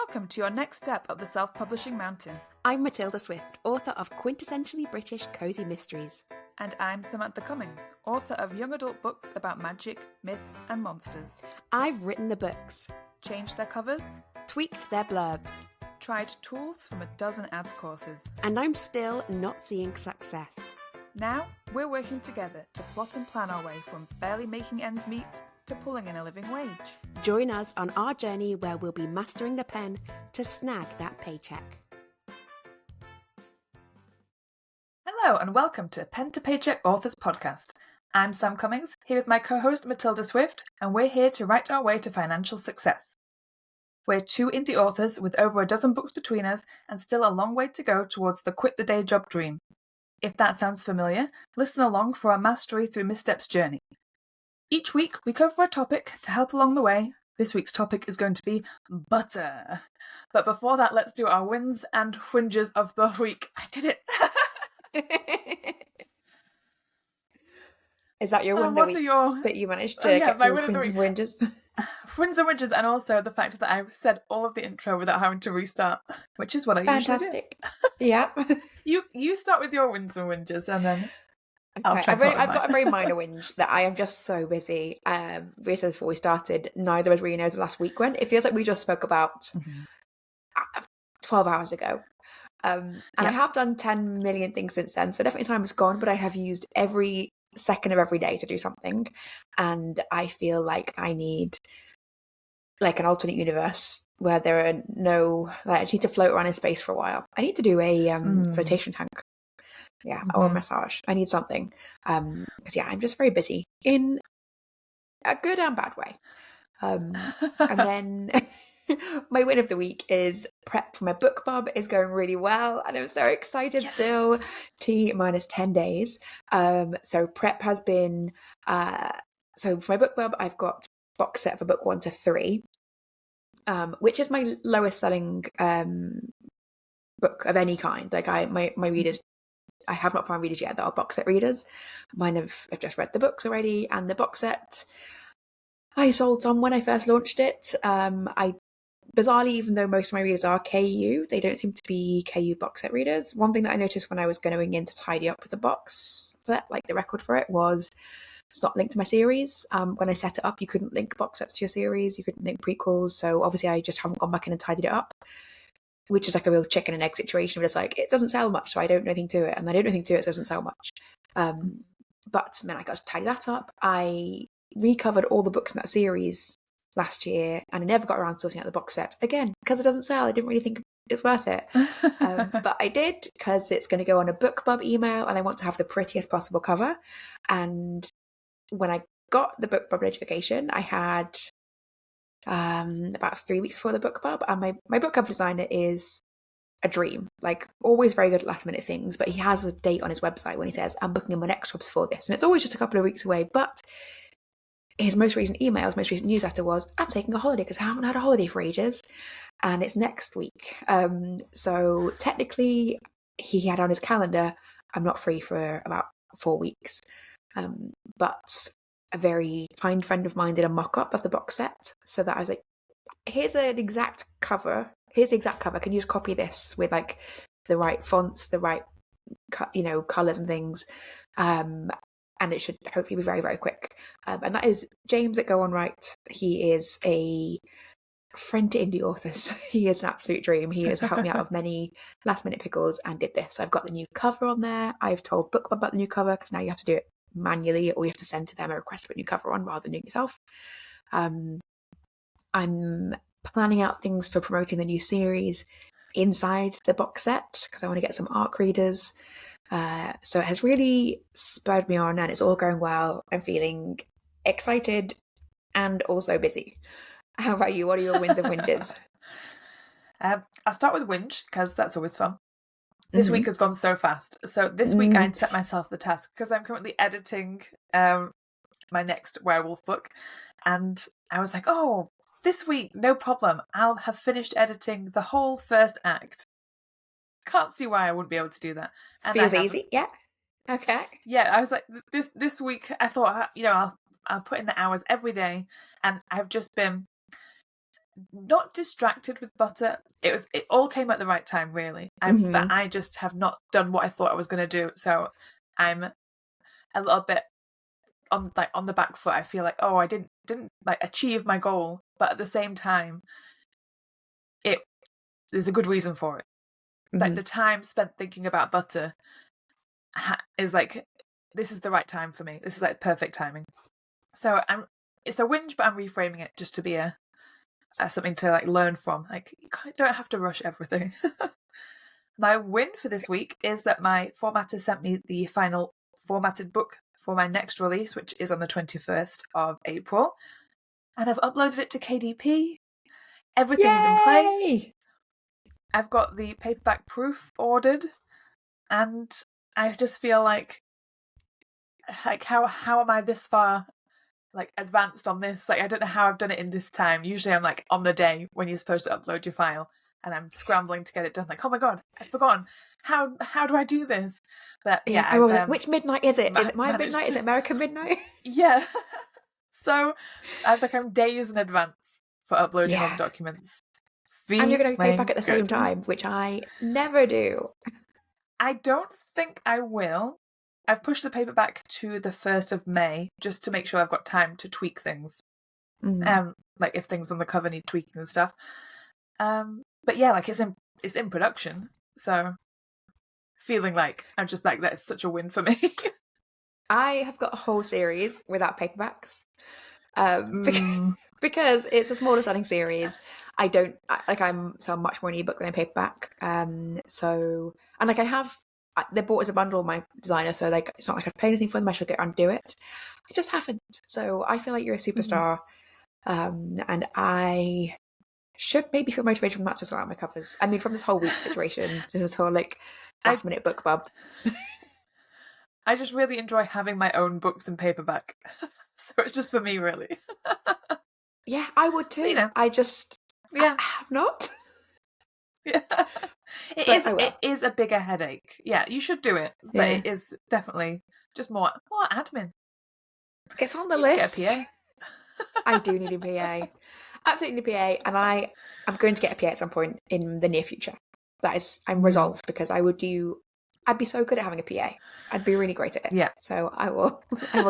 Welcome to your next step up the self-publishing mountain. I'm Matilda Swift, author of quintessentially British cozy mysteries. And I'm Samantha Cummings, author of young adult books about magic, myths and monsters. I've written the books, Changed their covers, tweaked their blurbs, tried tools from a dozen ads courses. and I'm still not seeing success. Now, we're working together to plot and plan our way from barely making ends meet to pulling in a living wage. Join us on our journey where we'll be mastering the pen to snag that paycheck. Hello and welcome to Pen to Paycheck Authors Podcast. I'm Sam Cummings, here with my co-host Matilda Swift, and we're here to write our way to financial success. We're two indie authors with over a dozen books between us and still a long way to go towards the quit the day job dream. If that sounds familiar, listen along for our mastery through missteps journey. Each week we cover a topic to help along the way. This week's topic is going to be butter. But before that, let's do our wins and whinges of the week. I did it! Is that your win what the are week your... that you managed to get my your win of the wins and week. whinges? Wins and whinges, and also the fact that I said all of the intro without having to restart, which is what I usually do. Fantastic. Yeah. You start with your wins and whinges, and then I'll Okay. try. I've got a very minor whinge that I am just so busy. We said this before we started, neither of us really knows the last week went. It feels like we just spoke about 12 hours ago. And I have done 10 million things since then, so definitely time has gone, but I have used every second of every day to do something, and I feel like I need like an alternate universe where there are no, like, I just need to float around in space for a while. I need to do a flotation tank, or a massage. I need something, because I'm just very busy in a good and bad way. And then my win of the week is prep for my book club is going really well, and I'm so excited. Yes. Still T-minus 10 days. So prep has been so for my book club I've got box set for book 1 to 3, which is my lowest selling book of any kind. Like my readers, I have not found readers yet that are box set readers. Mine have just read the books already, and the box set I sold some when I first launched it. Bizarrely, even though most of my readers are KU, they don't seem to be KU box set readers. One thing that I noticed when I was going in to tidy up with the box set, like the record for it, was it's not linked to my series. When I set it up, you couldn't link box sets to your series, you couldn't link prequels, so obviously I just haven't gone back in and tidied it up, which is like a real chicken and egg situation, but it's like, it doesn't sell much, so I don't do anything to it, and I don't do anything to it, so it doesn't sell much. But then I got to tidy that up. I recovered all the books in that series last year, and I never got around to sorting out the box set again because it doesn't sell. I didn't really think it was worth it, but I did, because it's going to go on a BookBub email, and I want to have the prettiest possible cover. And when I got the BookBub notification, I had about 3 weeks before the BookBub, and my book cover designer is a dream, like always very good at last minute things, but he has a date on his website when he says, I'm booking in my next jobs for this, and it's always just a couple of weeks away. But his most recent email, his most recent newsletter was, I'm taking a holiday because I haven't had a holiday for ages, and it's next week. So technically he had on his calendar, I'm not free for about 4 weeks. But a very kind friend of mine did a mock-up of the box set, so that I was like, here's an exact cover. Here's the exact cover. Can you just copy this with like the right fonts, the right colors and things? And it should hopefully be very, very quick. And that is James at Go On Write. He is a friend to indie authors. He is an absolute dream. He has helped me out of many last minute pickles and did this. So I've got the new cover on there. I've told BookBub about the new cover, because now you have to do it manually, or you have to send to them a request to put a new cover on rather than doing it yourself. I'm planning out things for promoting the new series inside the box set, because I want to get some ARC readers. So it has really spurred me on, and it's all going well. I'm feeling excited and also busy. How about you? What are your wins and whinges? I'll start with whinge, because that's always fun. This week has gone so fast. So this week I'd set myself the task, because I'm currently editing my next werewolf book, and I was like, oh, this week, no problem. I'll have finished editing the whole first act. Can't see why I wouldn't be able to do that. And feels easy, yeah. Okay. Yeah, I was like, this week I thought, I'll put in the hours every day, and I've just been not distracted with butter. It all came at the right time, really. But I just have not done what I thought I was going to do. So I'm a little bit on the back foot. I feel like, oh, I didn't like achieve my goal, but at the same time, there's a good reason for it. Like the time spent thinking about butter is like, this is the right time for me. This is like perfect timing. So it's a whinge, but I'm reframing it just to be a something to like learn from. Like, you don't have to rush everything. My win for this week is that my formatter sent me the final formatted book for my next release, which is on the 21st of April. And I've uploaded it to KDP. Everything's in place. I've got the paperback proof ordered. And I just feel like how am I this far like advanced on this? Like, I don't know how I've done it in this time. Usually I'm like on the day when you're supposed to upload your file, and I'm scrambling to get it done. Like, oh my god, I've forgotten. How do I do this? But yeah, I like, which midnight is it? Is it my midnight? Is it American midnight? Yeah. So I'm days in advance for uploading all the documents. And you're going to be paid back at the same time, which I never do. I don't think I will. I've pushed the paperback to the 1st of May just to make sure I've got time to tweak things. Like if things on the cover need tweaking and stuff. But yeah, like it's in production, so feeling like I'm just like, that's such a win for me. I have got a whole series without paperbacks. Because it's a smaller selling series. I'm much more an ebook than a paperback. They're bought as a bundle, my designer, so like it's not like I've paid anything for them. I should get around to do it. I just haven't. So I feel like you're a superstar, and I should maybe feel motivated from that to sort out my covers. I mean, from this whole week situation, to this whole like last minute book bub. I just really enjoy having my own books in paperback, so it's just for me, really. Yeah, I would too. But, I have not. Yeah. It is a bigger headache. Yeah, you should do it, but it is definitely just more admin. It's on the list. Get a PA. I do need a PA. Absolutely need a PA, and I'm going to get a PA at some point in the near future. I'm resolved, because I'd be so good at having a PA. I'd be really great at it. Yeah. So I will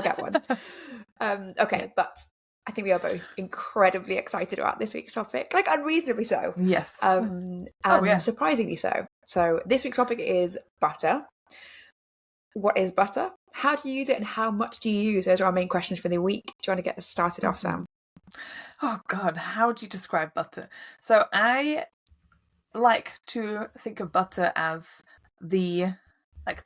get one. Okay, but I think we are both incredibly excited about this week's topic, like unreasonably so. Yes. And surprisingly so. So this week's topic is butter. What is butter? How do you use it, and how much do you use? Those are our main questions for the week. Do you want to get us started off, Sam? Oh God, how do you describe butter? So I like to think of butter as the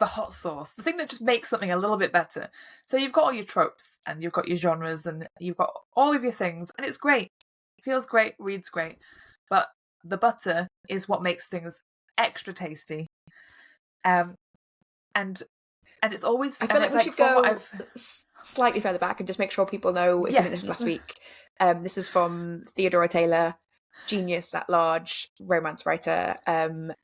hot sauce, the thing that just makes something a little bit better. So you've got all your tropes, and you've got your genres, and you've got all of your things, and it's great. It feels great, reads great. But the butter is what makes things extra tasty. And it's always... I feel like we should go slightly further back and just make sure people know if you didn't listen last week. This is from Theodora Taylor, genius at large, romance writer,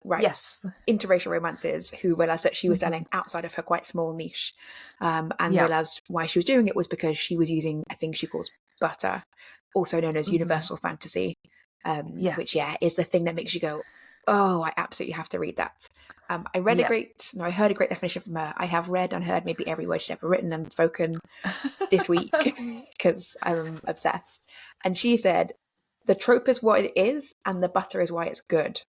writes interracial romances, who realised that she was selling outside of her quite small niche, and realised why she was doing it was because she was using a thing she calls butter, also known as universal fantasy, which is the thing that makes you go, oh, I absolutely have to read that. I heard a great definition from her. I have read and heard maybe every word she's ever written and spoken this week because I'm obsessed. And she said, the trope is what it is, and the butter is why it's good.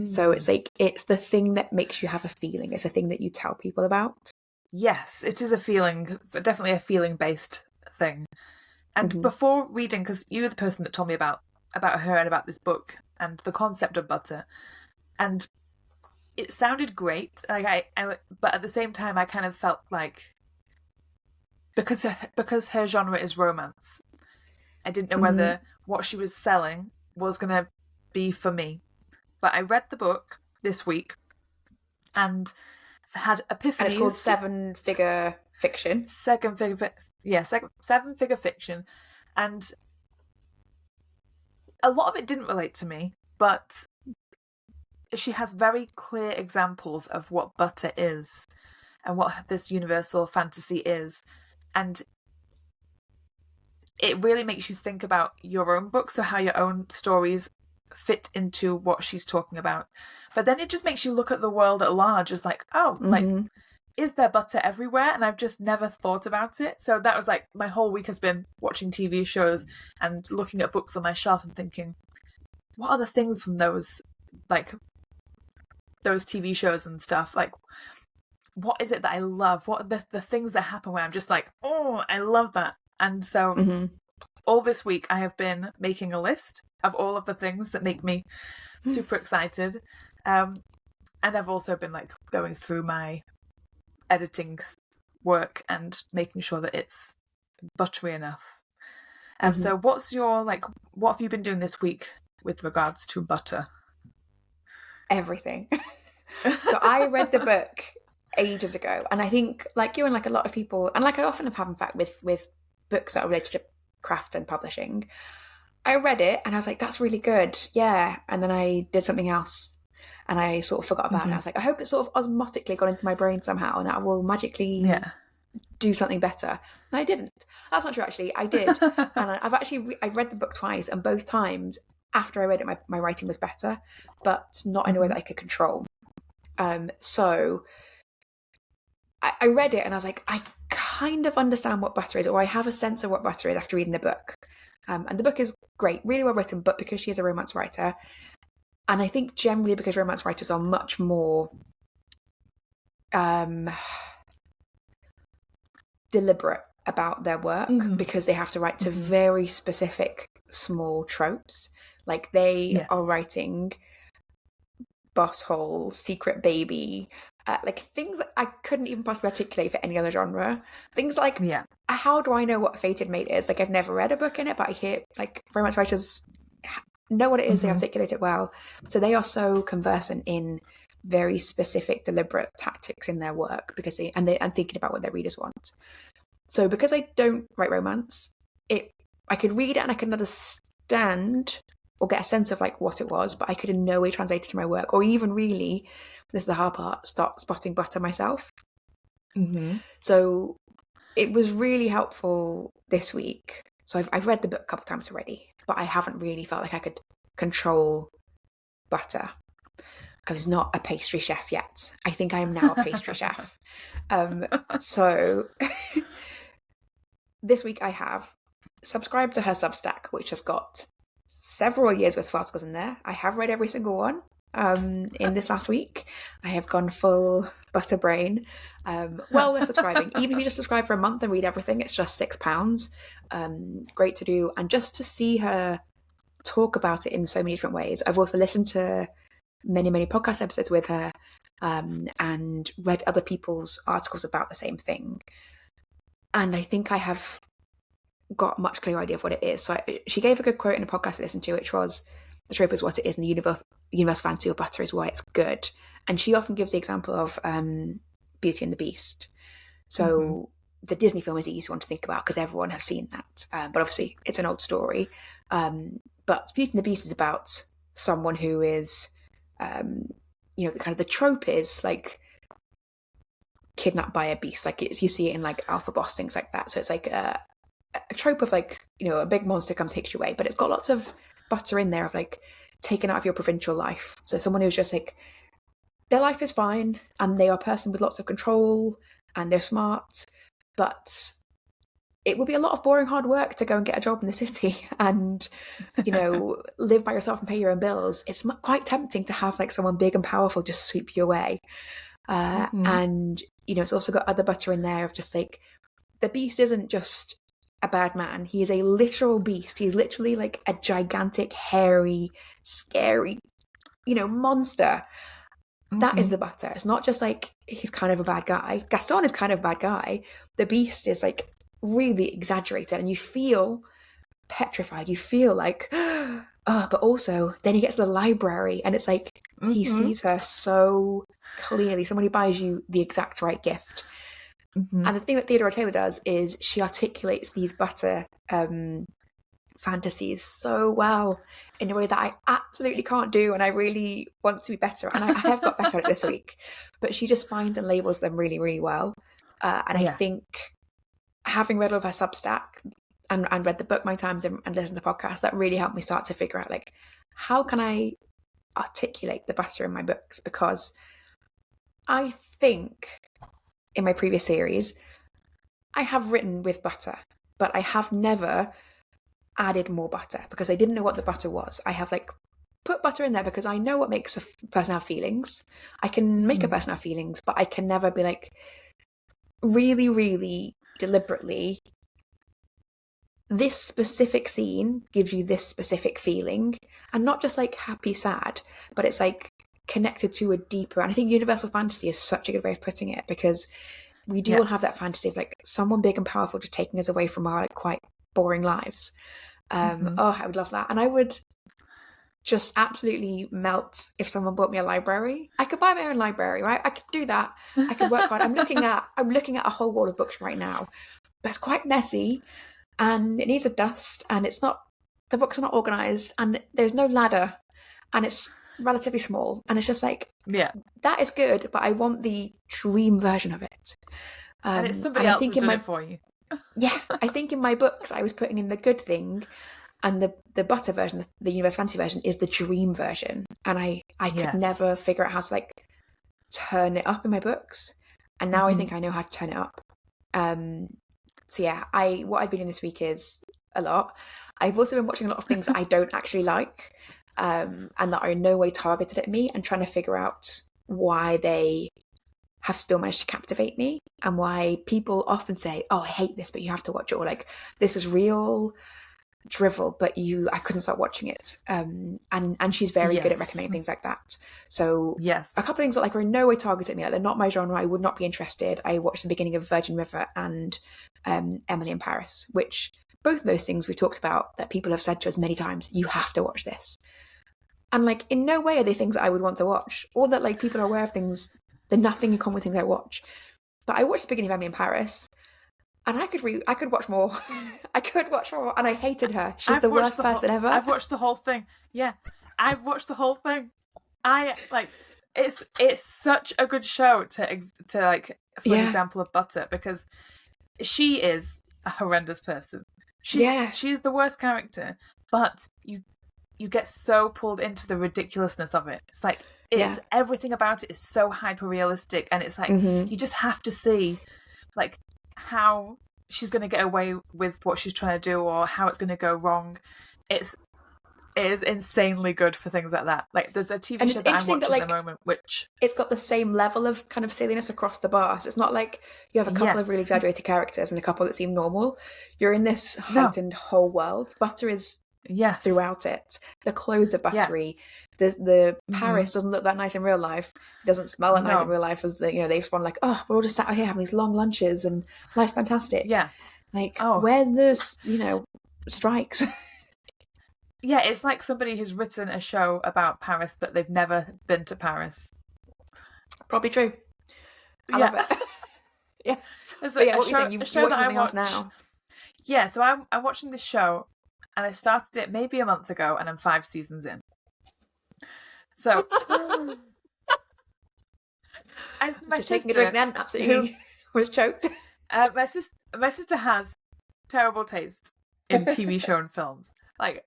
So it's like, it's the thing that makes you have a feeling. It's a thing that you tell people about. Yes, it is a feeling, but definitely a feeling-based thing. And before reading, because you were the person that told me about her and about this book and the concept of butter, and it sounded great. Like but at the same time, I kind of felt like because her genre is romance, I didn't know whether what she was selling was going to be for me. But I read the book this week and had epiphanies. And it's called Seven Figure Fiction. Seven Figure Fiction. And a lot of it didn't relate to me, but she has very clear examples of what butter is and what this universal fantasy is. And it really makes you think about your own book, so how your own stories fit into what she's talking about. But then it just makes you look at the world at large as like, oh, like, is there butter everywhere? And I've just never thought about it. So that was like, my whole week has been watching TV shows and looking at books on my shelf and thinking, what are the things from those, like, those TV shows and stuff? Like, what is it that I love? What are the things that happen where I'm just like, oh, I love that. And so all this week I have been making a list of all of the things that make me super excited. And I've also been like going through my editing work and making sure that it's buttery enough. So what's your, like, what have you been doing this week with regards to butter? Everything. So I read the book ages ago, and I think, like you and like a lot of people, and like I often have in fact with books that are related to craft and publishing, I read it and I was like, that's really good, yeah, and then I did something else and I sort of forgot about it. I was like, I hope it sort of osmotically got into my brain somehow and I will magically do something better. And I didn't. That's not true, actually. I did. And I've actually I read the book twice, and both times after I read it, my writing was better, but not in a way that I could control. So I read it and I was like, I kind of understand what butter is, or I have a sense of what butter is after reading the book. And the book is great, really well written, but because she is a romance writer, and I think generally because romance writers are much more deliberate about their work, because they have to write to very specific small tropes. Like they are writing boss hole, secret baby, like things that I couldn't even possibly articulate for any other genre. Things like, how do I know what fated mate is? Like, I've never read a book in it, but I hear like romance writers know what it is. They articulate it well. So they are so conversant in very specific, deliberate tactics in their work because and thinking about what their readers want. So because I don't write romance, I could read it and I could understand or get a sense of like what it was, but I could in no way translate it to my work, or even really, this is the hard part, start spotting butter myself. So it was really helpful this week. So I've read the book a couple of times already, but I haven't really felt like I could control butter. I was not a pastry chef yet. I think I am now a pastry chef. So this week I have subscribed to her Substack, which has got several years worth of articles in there. I have read every single one in this last week. I have gone full butter brain. Well worth subscribing. Even if you just subscribe for a month and read everything, it's just £6. Great to do. And just to see her talk about it in so many different ways. I've also listened to many podcast episodes with her and read other people's articles about the same thing. And I think I have got a much clearer idea of what it is. So she gave a good quote in a podcast I listened to, which was, the trope is what it is and the universe fantasy of butter is why it's good. And she often gives the example of Beauty and the Beast. So the Disney film is the easy one to think about because everyone has seen that. But obviously it's an old story. But Beauty and the Beast is about someone who is, kind of the trope is like kidnapped by a beast. Like you see it in like Alpha Boss, things like that. So it's like a trope of like, a big monster comes, takes you away, but it's got lots of butter in there of like taken out of your provincial life. So someone who's just like, their life is fine and they are a person with lots of control and they're smart, but it would be a lot of boring hard work to go and get a job in the city and, live by yourself and pay your own bills. It's quite tempting to have like someone big and powerful just sweep you away. And, it's also got other butter in there of just like, the beast isn't just a bad man. He is a literal beast. He's literally like a gigantic, hairy, scary, monster. That is the butter. It's not just like he's kind of a bad guy. Gaston is kind of a bad guy. The beast is like really exaggerated and you feel petrified. You feel like, but also then he gets to the library and it's like he sees her so clearly. Someone who buys you the exact right gift. And the thing that Theodora Taylor does is she articulates these butter fantasies so well in a way that I absolutely can't do, and I really want to be better. And I have got better at it this week, but she just finds and labels them really, really well. And I think having read all of her Substack, and read the book many times and listened to podcasts, that really helped me start to figure out, like, how can I articulate the butter in my books? Because I think in my previous series, I have written with butter, but I have never added more butter because I didn't know what the butter was. I have like put butter in there because I know what makes a person have feelings. I can make a person have feelings, but I can never be like really, really deliberately, this specific scene gives you this specific feeling, and not just like happy, sad, but it's like connected to a deeper. And I think universal fantasy is such a good way of putting it, because we do all have that fantasy of like someone big and powerful just taking us away from our like quite boring lives. Oh, I would love that. And I would just absolutely melt if someone bought me a library. I could buy my own library, right? I could do that. I could work hard. I'm looking at a whole wall of books right now, but it's quite messy and it needs a dust, and the books are not organized, and there's no ladder, and it's relatively small, and it's just like, that is good, but I want the dream version of it. And it's somebody else who's done it for you. I think in my books I was putting in the good thing, and the butter version, the universe fantasy version, is the dream version, and I could never figure out how to like turn it up in my books, and now I think I know how to turn it up. So yeah, what I've been doing this week is a lot. I've also been watching a lot of things that I don't actually like, and that are in no way targeted at me, and trying to figure out why they have still managed to captivate me, and why people often say, oh, I hate this, but you have to watch it, or like, this is real drivel, but I couldn't stop watching it. And she's very good at recommending things like that. So a couple of things that like are in no way targeted at me, like they're not my genre, I would not be interested. I watched the beginning of Virgin River and Emily in Paris, which both of those things we talked about that people have said to us many times, you have to watch this. And like, in no way are they things that I would want to watch, or that like people are aware of things. They're nothing in common with things I watch. But I watched the beginning of Emily in Paris, and I could watch more. I could watch more, and I hated her. She's the worst person ever. I've watched the whole thing. Yeah, I've watched the whole thing. I like it's such a good show to like for an example of butter, because she is a horrendous person. She's the worst character, but you get so pulled into the ridiculousness of it. It's like everything about it is so hyper realistic, and it's like you just have to see like how she's going to get away with what she's trying to do, or how it's going to go wrong. It is insanely good for things like that. Like, there's a TV show that I'm watching at the moment, which it's got the same level of kind of silliness across the bar. So it's not like you have a couple of really exaggerated characters and a couple that seem normal. You're in this heightened whole world. Butter is throughout it. The clothes are buttery. The Paris doesn't look that nice in real life. It doesn't smell that nice in real life. As they respond like, oh, we're all just sat out here having these long lunches and life's fantastic. Yeah, like where's this? Strikes. Yeah, it's like somebody who's written a show about Paris, but they've never been to Paris. Probably true. I love it. Yeah. What you're saying, you're watching something else now. Yeah, so I'm watching this show, and I started it maybe a month ago, and I'm 5 seasons in. So just taking a drink then, absolutely was choked. My sister has terrible taste in TV show and films, like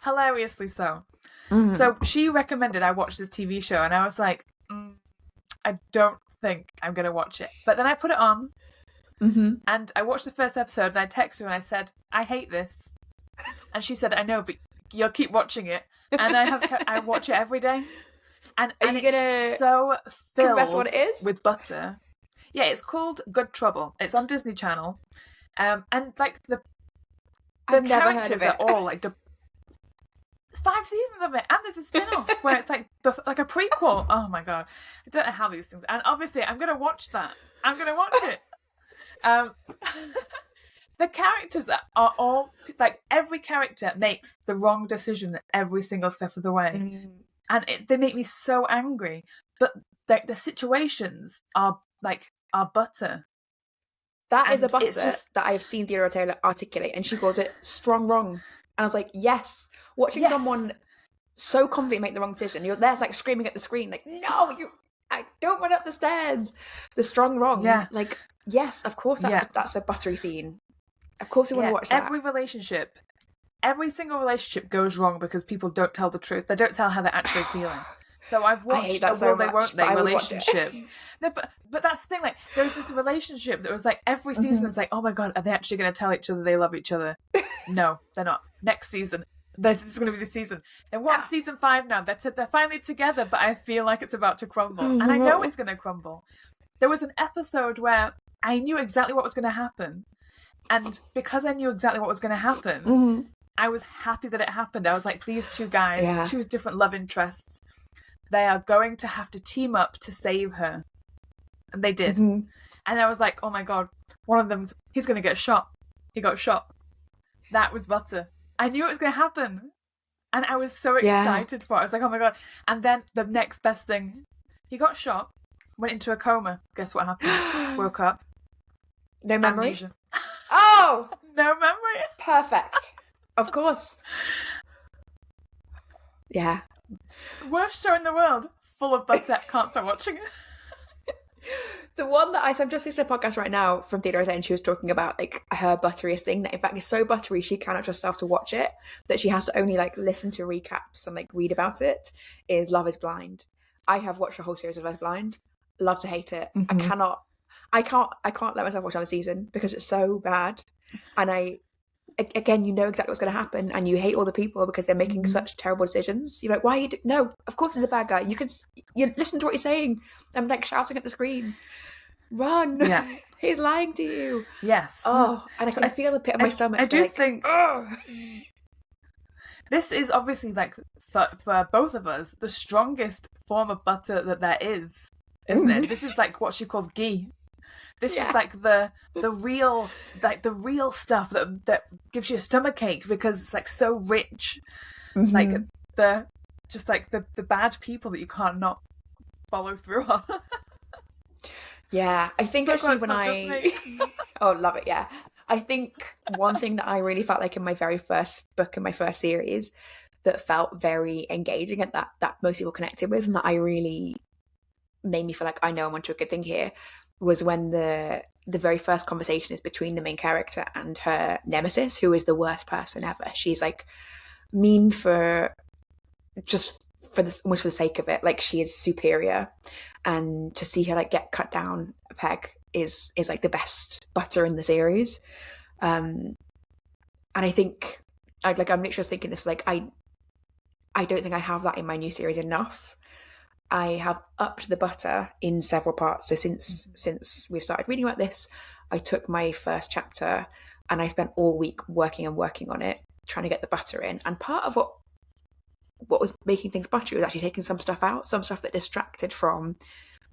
hilariously so. So she recommended I watch this TV show, and I was like, I don't think I'm gonna watch it. But then I put it on, and I watched the first episode, and I texted her and I said, I hate this, and she said, I know, but you'll keep watching it. And I watch it every day. And Are you gonna so filled what it is? with butter. Yeah, it's called Good Trouble. It's on Disney Channel. And like the characters are all like it's 5 seasons of it, and there's a spin-off where it's like a prequel. Oh my god, I don't know how these things. And obviously, I'm gonna watch that. I'm gonna watch it. The characters are all like, every character makes the wrong decision every single step of the way, and they make me so angry. But the situations are butter. That is a butter that I have seen Theodora Taylor articulate, and she calls it strong wrong. And I was like, yes. Watching someone so confidently make the wrong decision, you're there like screaming at the screen, like, no, I don't run up the stairs. The strong wrong. Yeah. Like, yes, of course that's a buttery scene. Of course we want to watch that. Every single relationship goes wrong because people don't tell the truth. They don't tell how they're actually feeling. So I've watched a will they won't they relationship. No, but that's the thing. Like, there was this relationship that was like every season it's like, oh my god, are they actually going to tell each other they love each other? No, they're not. Next season, this is going to be the season. And what's season 5 now? They're finally together, but I feel like it's about to crumble, and I know it's going to crumble. There was an episode where I knew exactly what was going to happen, and because I knew exactly what was going to happen, I was happy that it happened. I was like, these two guys, two different love interests, they are going to have to team up to save her. And they did. And I was like, oh my god, one of them, he's going to get shot. He got shot. That was butter. I knew it was going to happen. And I was so excited for it. I was like, oh my god. And then the next best thing, he got shot, went into a coma. Guess what happened? Woke up. No memory? Amnesia. Oh! No memory. Perfect. Of course. Yeah. Worst show in the world. Full of butter. Can't stop watching it. The one that I'm just listening to a podcast right now from Theodora Taylor, and she was talking about like her butteriest thing that in fact is so buttery she cannot trust herself to watch it, that she has to only like listen to recaps and like read about it, is Love is Blind. I have watched the whole series of Love is Blind. Love to hate it. I can't let myself watch another season because it's so bad. And again, you know exactly what's going to happen, and you hate all the people because they're making such terrible decisions. You're like, why are you no, of course he's a bad guy. You listen to what he's saying. I'm like shouting at the screen, run. Yeah. He's lying to you. Yes. Oh, and I feel the pit of my stomach. I do think this is obviously like for both of us the strongest form of butter that there is, isn't it? This is like what she calls ghee. This is like the real stuff that gives you a stomachache because it's like so rich. Like the bad people that you can't not follow through on. Yeah, I think so actually when oh, love it. Yeah, I think one thing that I really felt like in my very first book in my first series that felt very engaging and that most people connected with, and that I really made me feel like I know I'm onto a good thing here, was when the very first conversation is between the main character and her nemesis, who is the worst person ever. She's like mean for this, almost for the sake of it. Like, she is superior, and to see her like get cut down a peg is like the best butter in the series. And I think I'm literally just thinking this, like I don't think I have that in my new series enough. I have upped the butter in several parts. So since we've started reading about this, I took my first chapter and I spent all week working on it, trying to get the butter in. And part of what was making things buttery was actually taking some stuff out, some stuff that distracted from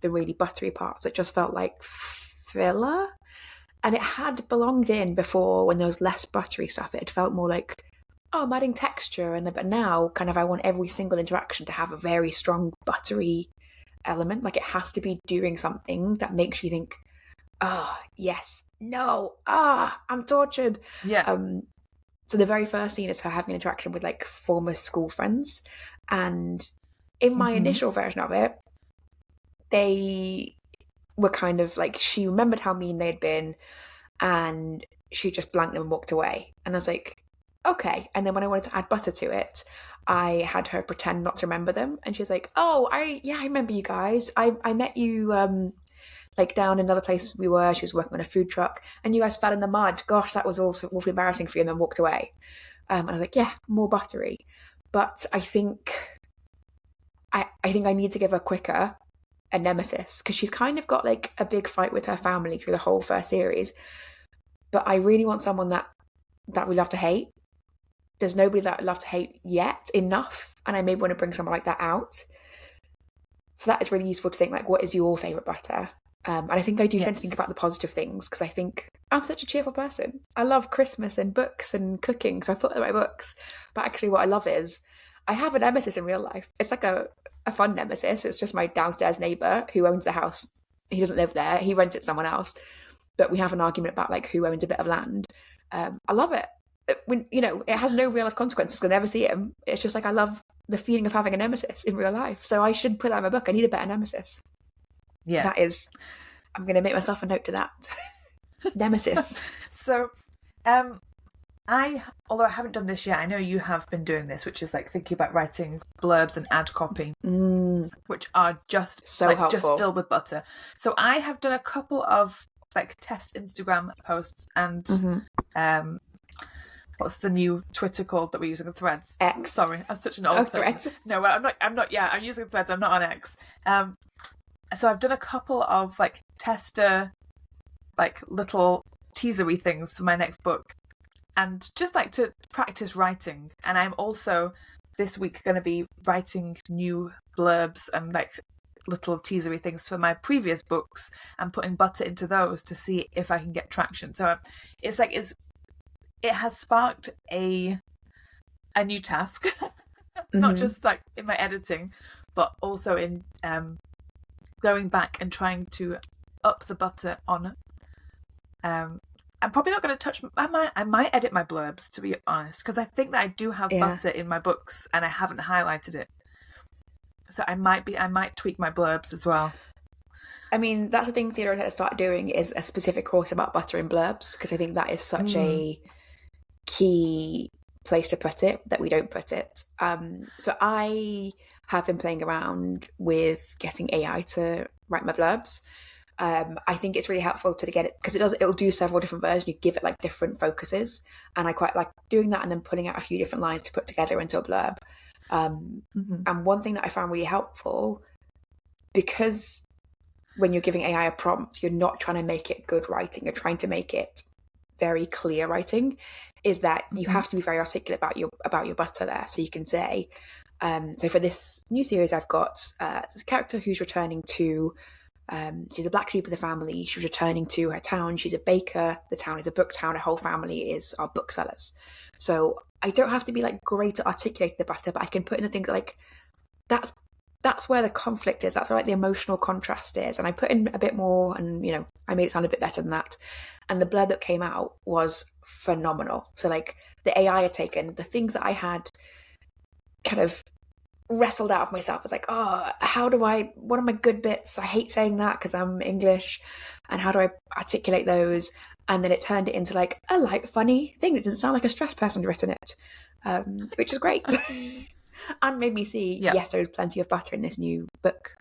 the really buttery parts. It just felt like filler. And it had belonged in before when there was less buttery stuff. It had felt more like, oh, I'm adding texture, but now kind of I want every single interaction to have a very strong buttery element. Like, it has to be doing something that makes you think, oh, yes, no, I'm tortured. Yeah. So the very first scene is her having an interaction with like former school friends, and in my initial version of it, they were kind of like, she remembered how mean they'd been, and she just blanked them and walked away. And I was like, okay. And then when I wanted to add butter to it, I had her pretend not to remember them, and she was like, oh, I remember you guys. I met you like down in another place we were. She was working on a food truck, and you guys fell in the mud. Gosh, that was also awfully embarrassing for you. And then walked away. And I was like, yeah, more buttery. But I think I need to give her quicker a nemesis, because she's kind of got like a big fight with her family through the whole first series. But I really want someone that we love to hate. There's nobody that I love to hate yet enough, and I maybe want to bring someone like that out. So that is really useful to think, like, what is your favourite butter? And I think I do tend to think about the positive things, because I think I'm such a cheerful person. I love Christmas and books and cooking, so I put them in my books. But actually what I love is I have a nemesis in real life. It's like a fun nemesis. It's just my downstairs neighbour who owns the house. He doesn't live there. He rents it to someone else. But we have an argument about like who owns a bit of land. I love it. When, you know, it has no real life consequences. I'll never see him. It's just like, I love the feeling of having a nemesis in real life. So I should put that in my book. I need a better nemesis. Yeah. I'm going to make myself a note to that. Nemesis. So Although I haven't done this yet, I know you have been doing this, which is like thinking about writing blurbs and ad copy, which are just So helpful. just filled with butter. So I have done a couple of like test Instagram posts and what's the new Twitter called that we're using? Threads. X. Sorry, I'm such an old person. Threads. No, I'm not. Yeah, I'm using Threads. I'm not on X. So I've done a couple of like tester, like little teasery things for my next book, and just like to practice writing. And I'm also this week going to be writing new blurbs and like little teasery things for my previous books and putting butter into those to see if I can get traction. So it has sparked a new task, not just like in my editing, but also in going back and trying to up the butter on. I'm probably not going to touch. I might edit my blurbs, to be honest, because I think that I do have butter in my books and I haven't highlighted it. So I might tweak my blurbs as well. I mean, that's the thing Theodora Taylor started doing, is a specific course about butter in blurbs, because I think that is such a key place to put it that we don't put it. So I have been playing around with getting AI to write my blurbs. I think it's really helpful to get it, because it'll do several different versions. You give it like different focuses, and I quite like doing that and then pulling out a few different lines to put together into a blurb. And one thing that I found really helpful, because when you're giving AI a prompt, you're not trying to make it good writing, you're trying to make it very clear writing, is that you have to be very articulate about your butter there. So you can say, so for this new series, I've got this character who's returning to, she's a black sheep of the family. She's returning to her town. She's a baker. The town is a book town. Her whole family are booksellers. So I don't have to be like great at articulating the butter, but I can put in the things like that's where the conflict is. That's where like the emotional contrast is. And I put in a bit more, and I made it sound a bit better than that. And the blurb that came out was phenomenal. So like the AI had taken the things that I had kind of wrestled out of myself. It's like, what are my good bits? I hate saying that because I'm English, and how do I articulate those? And then it turned it into like a light, funny thing that doesn't sound like a stressed person written it, which is great. And made me see, yes, there's plenty of butter in this new book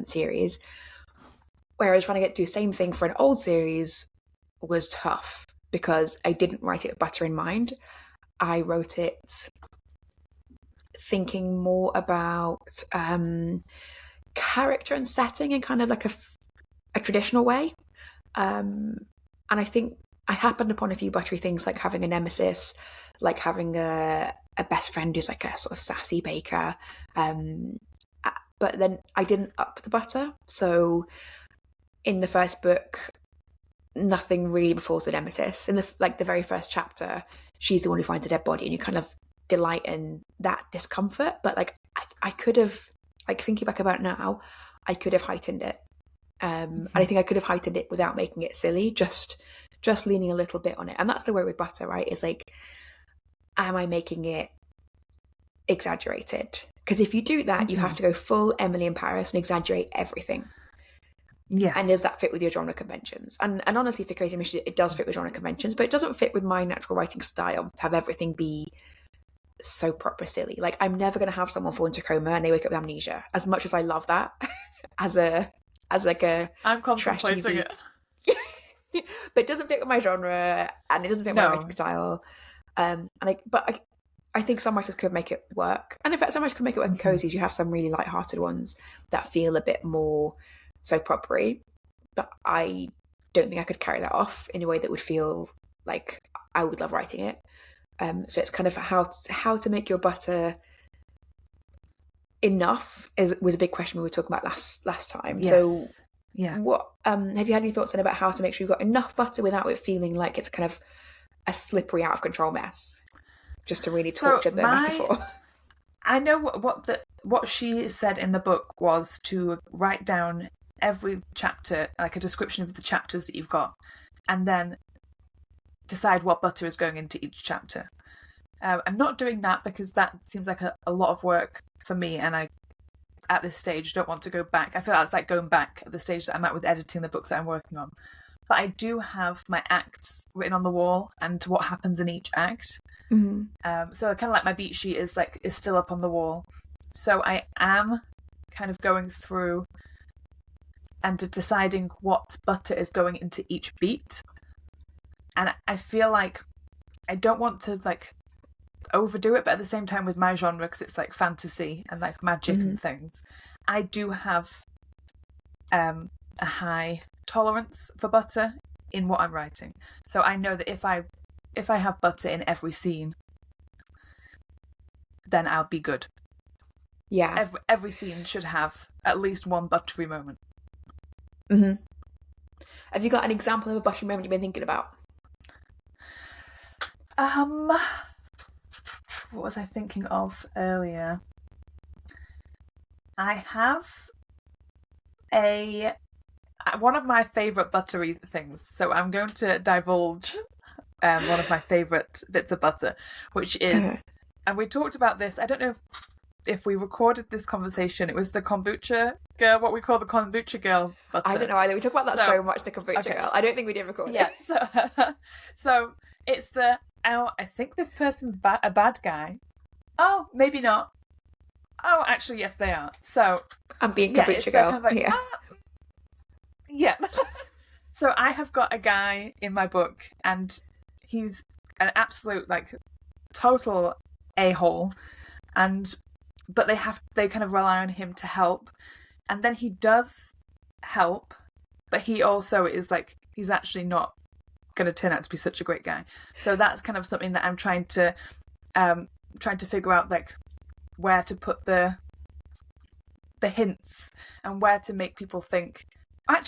series. Whereas trying to do the same thing for an old series was tough, because I didn't write it with butter in mind. I wrote it thinking more about character and setting in kind of like a traditional way. And I think I happened upon a few buttery things, like having a nemesis, like having a best friend who's like a sort of sassy baker. But then I didn't up the butter. So in the first book, nothing really befalls the nemesis. In the very first chapter, she's the one who finds a dead body, and you kind of delight in that discomfort. But like I could have, like thinking back about it now, I could have heightened it. And I think I could have heightened it without making it silly, just leaning a little bit on it. And that's the way with butter, right? Is like, am I making it exaggerated? Because if you do that, you have to go full Emily in Paris and exaggerate everything. Yes. And does that fit with your genre conventions? And honestly, for Crazy Mission, it does fit with genre conventions, but it doesn't fit with my natural writing style to have everything be so proper silly. Like, I'm never going to have someone fall into coma and they wake up with amnesia. As much as I love that, as like a I'm contemplating trash TV. it. But it doesn't fit with my genre, and it doesn't fit my writing style. But I think some writers could make it work. And in fact, some writers could make it work in cozies. You have some really light-hearted ones that feel a bit more soap opera-y, but I don't think I could carry that off in a way that would feel like I would love writing it. So it's kind of how to make your butter enough was a big question we were talking about last time. Yes. So yeah, what have you had any thoughts then about how to make sure you've got enough butter without it feeling like it's kind of a slippery, out of control mess? Just to really torture the metaphor. I know what she said in the book was to write down every chapter, like a description of the chapters that you've got, and then decide what butter is going into each chapter. I'm not doing that because that seems like a lot of work for me, and I, at this stage, don't want to go back. I feel that's like going back at the stage that I'm at with editing the books that I'm working on. but I do have my acts written on the wall and what happens in each act. So kind of like my beat sheet is still up on the wall. So I am kind of going through and deciding what butter is going into each beat. And I feel like I don't want to like overdo it, but at the same time with my genre, because it's like fantasy and like magic and things, I do have a high tolerance for butter in what I'm writing. So I know that if I have butter in every scene, then I'll be good. Yeah. Every scene should have at least one buttery moment. Have you got an example of a buttery moment you've been thinking about? What was I thinking of earlier? I have one of my favourite buttery things. So I'm going to divulge one of my favourite bits of butter, which is, and we talked about this, I don't know if we recorded this conversation, it was the kombucha girl, what we call the kombucha girl butter. I don't know either. We talk about that so much, the kombucha girl. I don't think we did record it. So it's I think this person's a bad guy. Oh, maybe not. Oh, actually, yes, they are. So I'm being kombucha girl. Kind of like, yeah. So I have got a guy in my book, and he's an absolute like total a-hole, but they kind of rely on him to help, and then he does help, but he also is like, he's actually not going to turn out to be such a great guy. So that's kind of something that I'm trying to figure out, like where to put the hints and where to make people think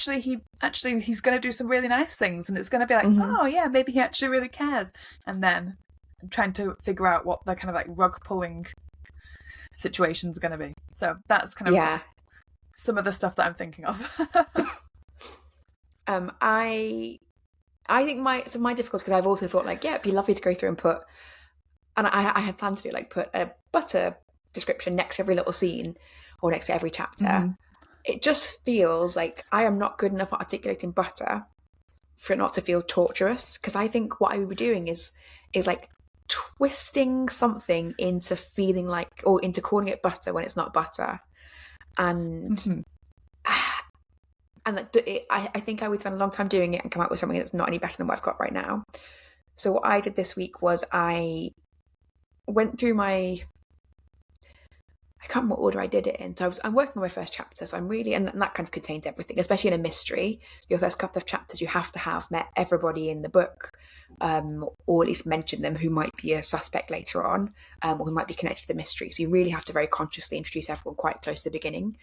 he's going to do some really nice things, and it's going to be like, oh yeah, maybe he actually really cares. And then I'm trying to figure out what the kind of like rug pulling situation's going to be. So that's kind of some of the stuff that I'm thinking of. I think my difficulty, because I've also thought like, yeah, it'd be lovely to go through and put, and I had planned to do like put a butter description next to every little scene or next to every chapter. It just feels like I am not good enough at articulating butter for it not to feel torturous, because I think what I would be doing is like twisting something into feeling like, or into calling it butter when it's not butter. And I think I would spend a long time doing it and come out with something that's not any better than what I've got right now. So what I did this week was I went through I can't remember what order I did it in. So I'm working on my first chapter, so I'm really, and that kind of contains everything, especially in a mystery. Your first couple of chapters, you have to have met everybody in the book, or at least mention them who might be a suspect later on, or who might be connected to the mystery. So you really have to very consciously introduce everyone quite close to the beginning,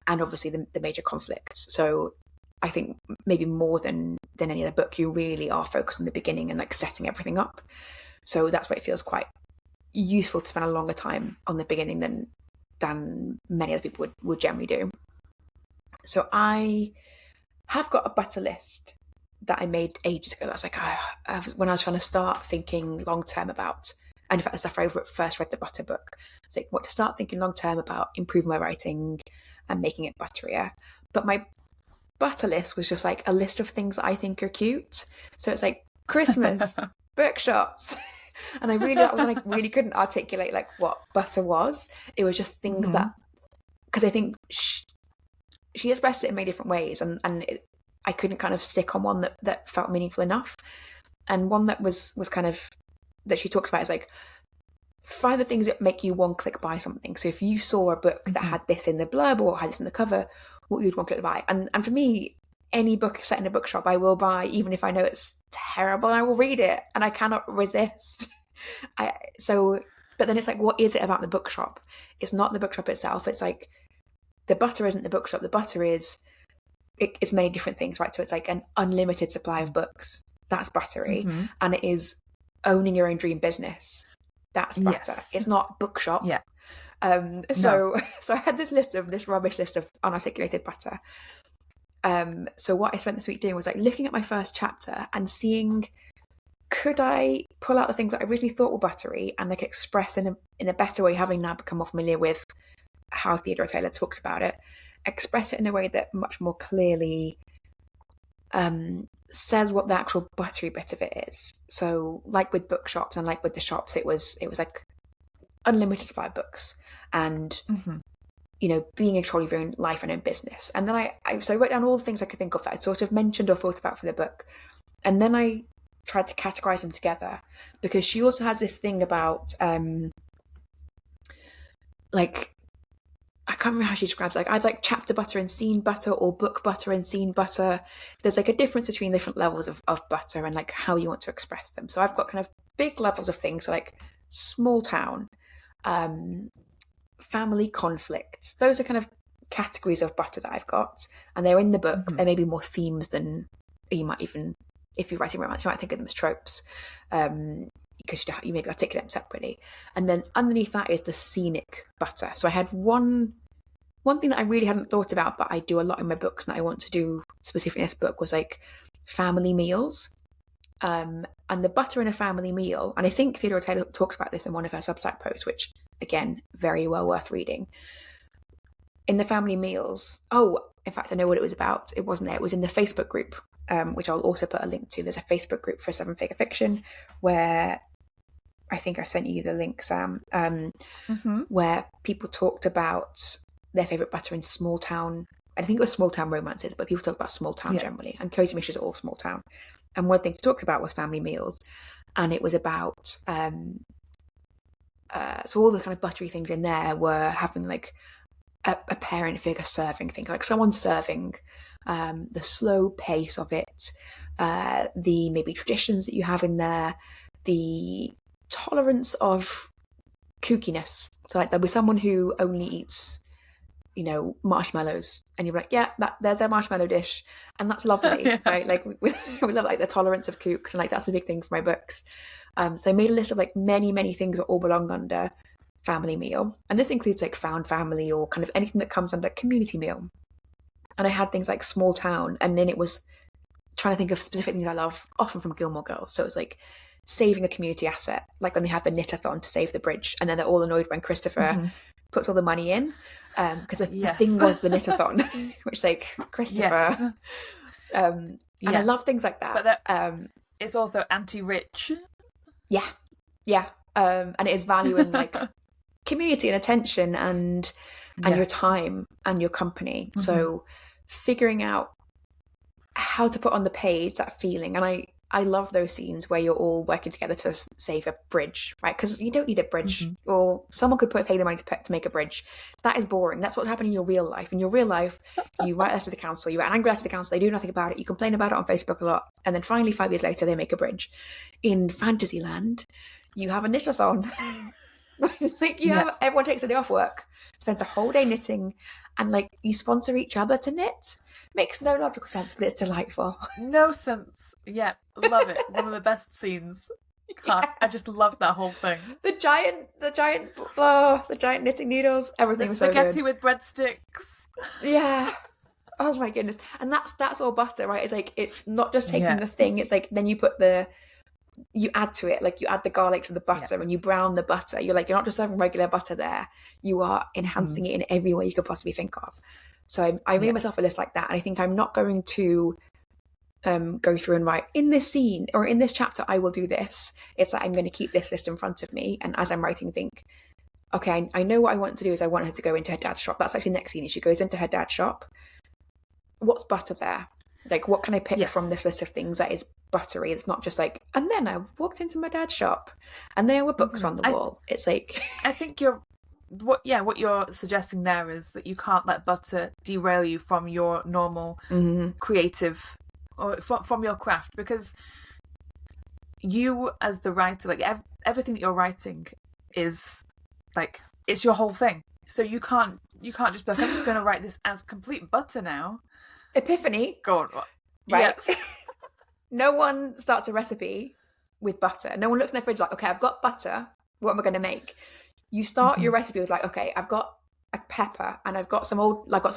and obviously the major conflicts. So I think maybe more than any other book, you really are focused on the beginning and like setting everything up. So that's why it feels quite useful to spend a longer time on the beginning than many other people would generally do. So I have got a butter list that I made ages ago. That's like when I was trying to start thinking long term about, and in fact, that's after I first read the butter book. It's like what to start thinking long term about improving my writing and making it butterier. But my butter list was just like a list of things that I think are cute. So it's like Christmas, bookshops. And I really, that was when I really couldn't articulate like what butter was. It was just things that, because I think she expressed it in many different ways, and I couldn't kind of stick on one that felt meaningful enough. And one that was kind of, that she talks about is like, find the things that make you one click buy something. So if you saw a book that had this in the blurb or had this in the cover, what you'd one click buy. And for me, any book set in a bookshop I will buy, even if I know it's terrible. I will read it, and I cannot resist. But then it's like, what is it about the bookshop? It's not the bookshop itself. It's like, the butter isn't the bookshop. The butter is, it's many different things, right? So it's like an unlimited supply of books. That's buttery. And it is owning your own dream business. That's butter. Yes. It's not bookshop. Yeah. So I had this rubbish list of unarticulated butter. So what I spent this week doing was like looking at my first chapter and seeing, could I pull out the things that I originally thought were buttery and like express in a better way, having now become more familiar with how Theodora Taylor talks about it, express it in a way that much more clearly says what the actual buttery bit of it is. So like with bookshops and like with the shops, it was like unlimited supply of books and you know, being in control of your own life and own business. And then so I wrote down all the things I could think of that I'd sort of mentioned or thought about for the book. And then I tried to categorize them together, because she also has this thing about like, I can't remember how she describes it. Like, I'd like chapter butter and scene butter, or book butter and scene butter. There's like a difference between different levels of butter and like how you want to express them. So I've got kind of big levels of things, so like small town, family conflicts. Those are kind of categories of butter that I've got, and they're in the book. There may be more themes than you might even, if you're writing romance, you might think of them as tropes, because you maybe articulate them separately. And then underneath that is the scenic butter. So I had one thing that I really hadn't thought about, but I do a lot in my books, and I want to do specifically in this book, was like family meals. And the butter in a family meal, and I think Theodora Taylor talks about this in one of her Substack posts, which again, very well worth reading. In the family meals, in fact, I know what it was about. It wasn't there. It was in the Facebook group, which I'll also put a link to. There's a Facebook group for 7-Figure Fiction where I think I sent you the link, Sam, where people talked about their favourite butter in small town. I think it was small town romances, but people talk about small town generally. And Cozy Missions are all small town. And one thing they talked about was family meals. And it was about, so all the kind of buttery things in there were having like a parent figure serving thing, like someone serving, the slow pace of it, the maybe traditions that you have in there, the tolerance of kookiness. So like there'll be someone who only eats, you know, marshmallows, and you're like, yeah, there's their marshmallow dish, and that's lovely, right? Like we love like the tolerance of kooks, and like that's a big thing for my books. So I made a list of like many things that all belong under family meal, and this includes like found family or kind of anything that comes under community meal. And I had things like small town, and then it was trying to think of specific things I love, often from Gilmore Girls. So it was like saving a community asset, like when they had the knit-a-thon to save the bridge, and then they're all annoyed when Christopher puts all the money in, because the thing was the knit-a-thon, which like Christopher, and I love things like that. But it's also anti-rich. And it is valuing like community and attention and your time and your company. So figuring out how to put on the page that feeling, and I love those scenes where you're all working together to save a bridge, right? Because you don't need a bridge, or someone could pay the money to make a bridge. That is boring. That's what's happening in your real life. In your real life, you write a letter to the council, you write an angry letter to the council, they do nothing about it, you complain about it on Facebook a lot, and then finally 5 years later they make a bridge. In Fantasyland, you have a knit-a-thon. Like everyone takes a day off work, spends a whole day knitting, and like you sponsor each other to knit. Makes no logical sense, but it's delightful. No sense. Yeah, love it. One of the best scenes. I just love that whole thing. The giant knitting needles. Everything was so good. Spaghetti with breadsticks. Yeah. Oh my goodness. And that's all butter, right? It's like, it's not just taking the thing. It's like, then you add to it, like you add the garlic to the butter and you brown the butter. You're not just serving regular butter there. You are enhancing it in every way you could possibly think of. So I made myself a list like that. And I think I'm not going to go through and write in this scene or in this chapter, I will do this. It's like, I'm going to keep this list in front of me. And as I'm writing, think, okay, I know what I want to do is I want her to go into her dad's shop. That's actually the next scene. She goes into her dad's shop. What's butter there? Like, what can I pick from this list of things that is buttery? It's not just like, and then I walked into my dad's shop and there were books on the wall. It's like, I think what you're suggesting there is that you can't let butter derail you from your normal creative or from your craft, because you as the writer, like everything that you're writing is like, it's your whole thing. So you can't just be like, I'm just going to write this as complete butter now. Epiphany. Go on. Right. Yes. No one starts a recipe with butter. No one looks in their fridge like, okay, I've got butter. What am I going to make? You start your recipe with like, okay, I've got a pepper and I've got some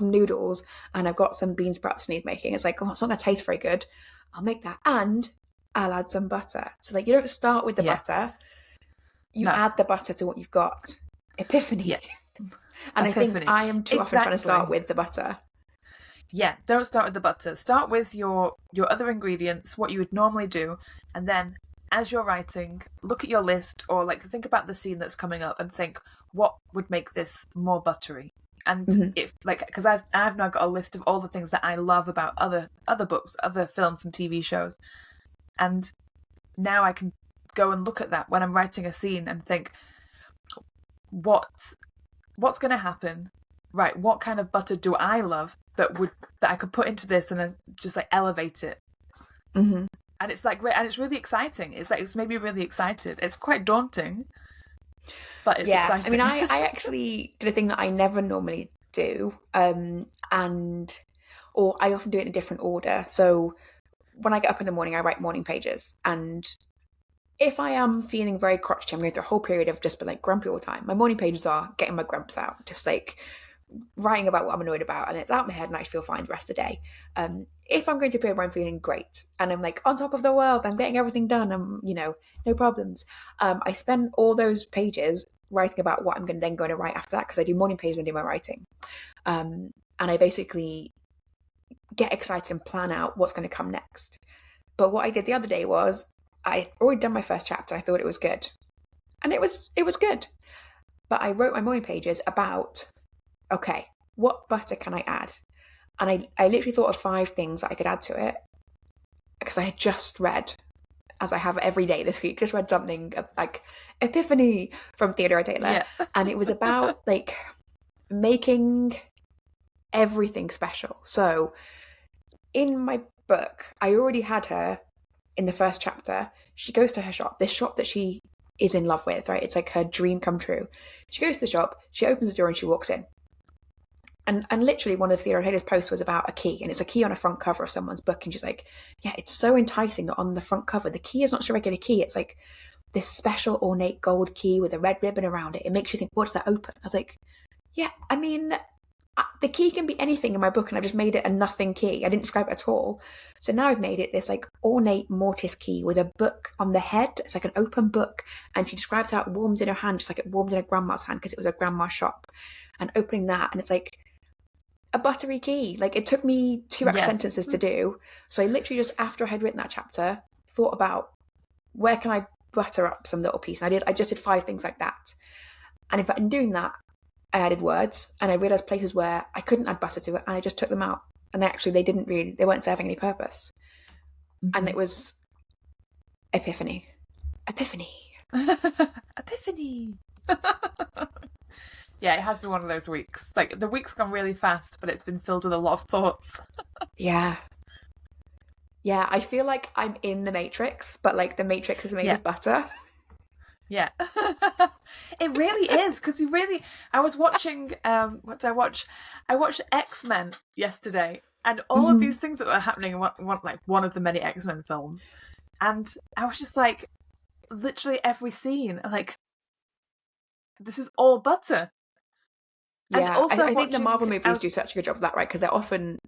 noodles and I've got some bean sprouts Sneed making. It's like, oh, it's not going to taste very good. I'll make that and I'll add some butter. So like, you don't start with the butter. You add the butter to what you've got. Epiphany. Yeah. And Epiphany. I think I am too often trying to start with the butter. Yeah, don't start with the butter. Start with your other ingredients, what you would normally do, and then as you're writing, look at your list or like think about the scene that's coming up and think what would make this more buttery. And Mm-hmm. if like because I've now got a list of all the things that I love about other books, other films and TV shows, and now I can go and look at that when I'm writing a scene and think what's going to happen, right? What kind of butter do I love that I could put into this and then just like elevate it. Mm-hmm. And it's like, and it's really exciting. It's like, it's made me really excited. It's quite daunting, but it's exciting. I mean, I actually did a thing that I never normally do, or I often do it in a different order. So when I get up in the morning, I write morning pages, and if I am feeling very crotchety, I'm going through a whole period of just been like grumpy all the time. My morning pages are getting my grumps out, just like writing about what I'm annoyed about, and it's out of my head, and I feel fine the rest of the day. If I'm going to a period where I'm feeling great and I'm like on top of the world, I'm getting everything done, I'm no problems. I spend all those pages writing about what I'm then going to write after that, because I do morning pages and do my writing, and I basically get excited and plan out what's going to come next. But what I did the other day was I'd already done my first chapter. I thought it was good, and it was good. But I wrote my morning pages about, okay, what butter can I add? And I literally thought of 5 things that I could add to it, because I had just read, as I have every day this week, just read something like Epiphany from Theodora Taylor. Yeah. And it was about like making everything special. So in my book, I already had her in the first chapter. She goes to her shop, this shop that she is in love with, right? It's like her dream come true. She goes to the shop, she opens the door and she walks in. And literally one of Theodora Taylor's posts was about a key, and it's a key on a front cover of someone's book. And she's like, yeah, it's so enticing that on the front cover, the key is not just a regular key. It's like this special ornate gold key with a red ribbon around it. It makes you think, what does that open? I was like, yeah, I mean, the key can be anything in my book, and I've just made it a nothing key. I didn't describe it at all. So now I've made it this like ornate mortise key with a book on the head. It's like an open book, and she describes how it warms in her hand, just like it warmed in her grandma's hand, because it was a grandma's shop. And opening that, and it's like a buttery key. Like, it took me 2 extra sentences to do. So I literally just, after I had written that chapter, thought about where can I butter up some little piece. And I just did 5 things like that. And in doing that, I added words, and I realized places where I couldn't add butter to it, and I just took them out. And they weren't serving any purpose. Mm-hmm. And it was Epiphany. Epiphany. Yeah, it has been one of those weeks. Like, the week's gone really fast, but it's been filled with a lot of thoughts. Yeah, I feel like I'm in the Matrix, but like the Matrix is made of butter. Yeah. It really is, because I was watching, what did I watch? I watched X-Men yesterday, and all of these things that were happening in one of the many X-Men films. And I was just like, literally every scene, like, this is all butter. Yeah, and also I think the Marvel movies do such a good job of that, right? Because they're often,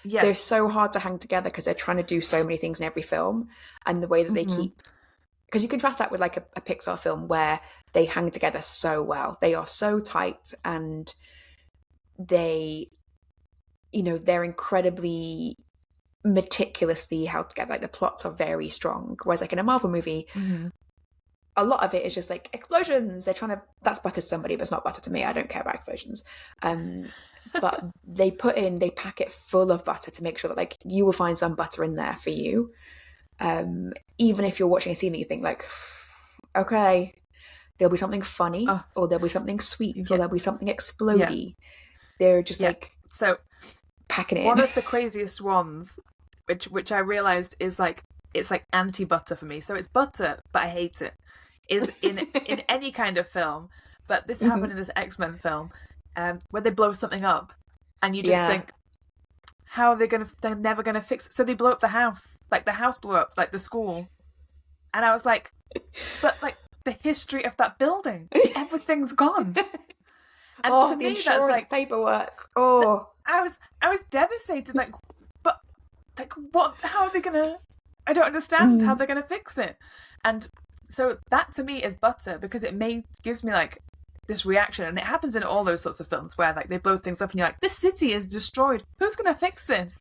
they're so hard to hang together because they're trying to do so many things in every film, and the way that they keep, because you contrast that with like a Pixar film where they hang together so well. They are so tight, and they're incredibly meticulously held together. Like, the plots are very strong. Whereas like in a Marvel movie, a lot of it is just like explosions. They're trying to, that's butter to somebody, but it's not butter to me. I don't care about explosions. But they pack it full of butter to make sure that like you will find some butter in there for you. Even if you're watching a scene that you think like, okay, there'll be something funny, or there'll be something sweet, or there'll be something explodey. They're just like, so packing it in. One of the craziest ones, which I realized is like, it's like anti-butter for me. So it's butter, but I hate it. Is in any kind of film, but this happened in this X-Men film, where they blow something up, and you just think, how are they're never gonna fix it. So they blow up the house, like the house blew up, like the school, and I was like, but like the history of that building, everything's gone. And to the me, insurance that's like paperwork. I was devastated. Like, but like, what? How are they gonna? I don't understand how they're gonna fix it. And so that to me is butter, because it gives me like this reaction, and it happens in all those sorts of films where like they blow things up and you're like, this city is destroyed, who's gonna fix this?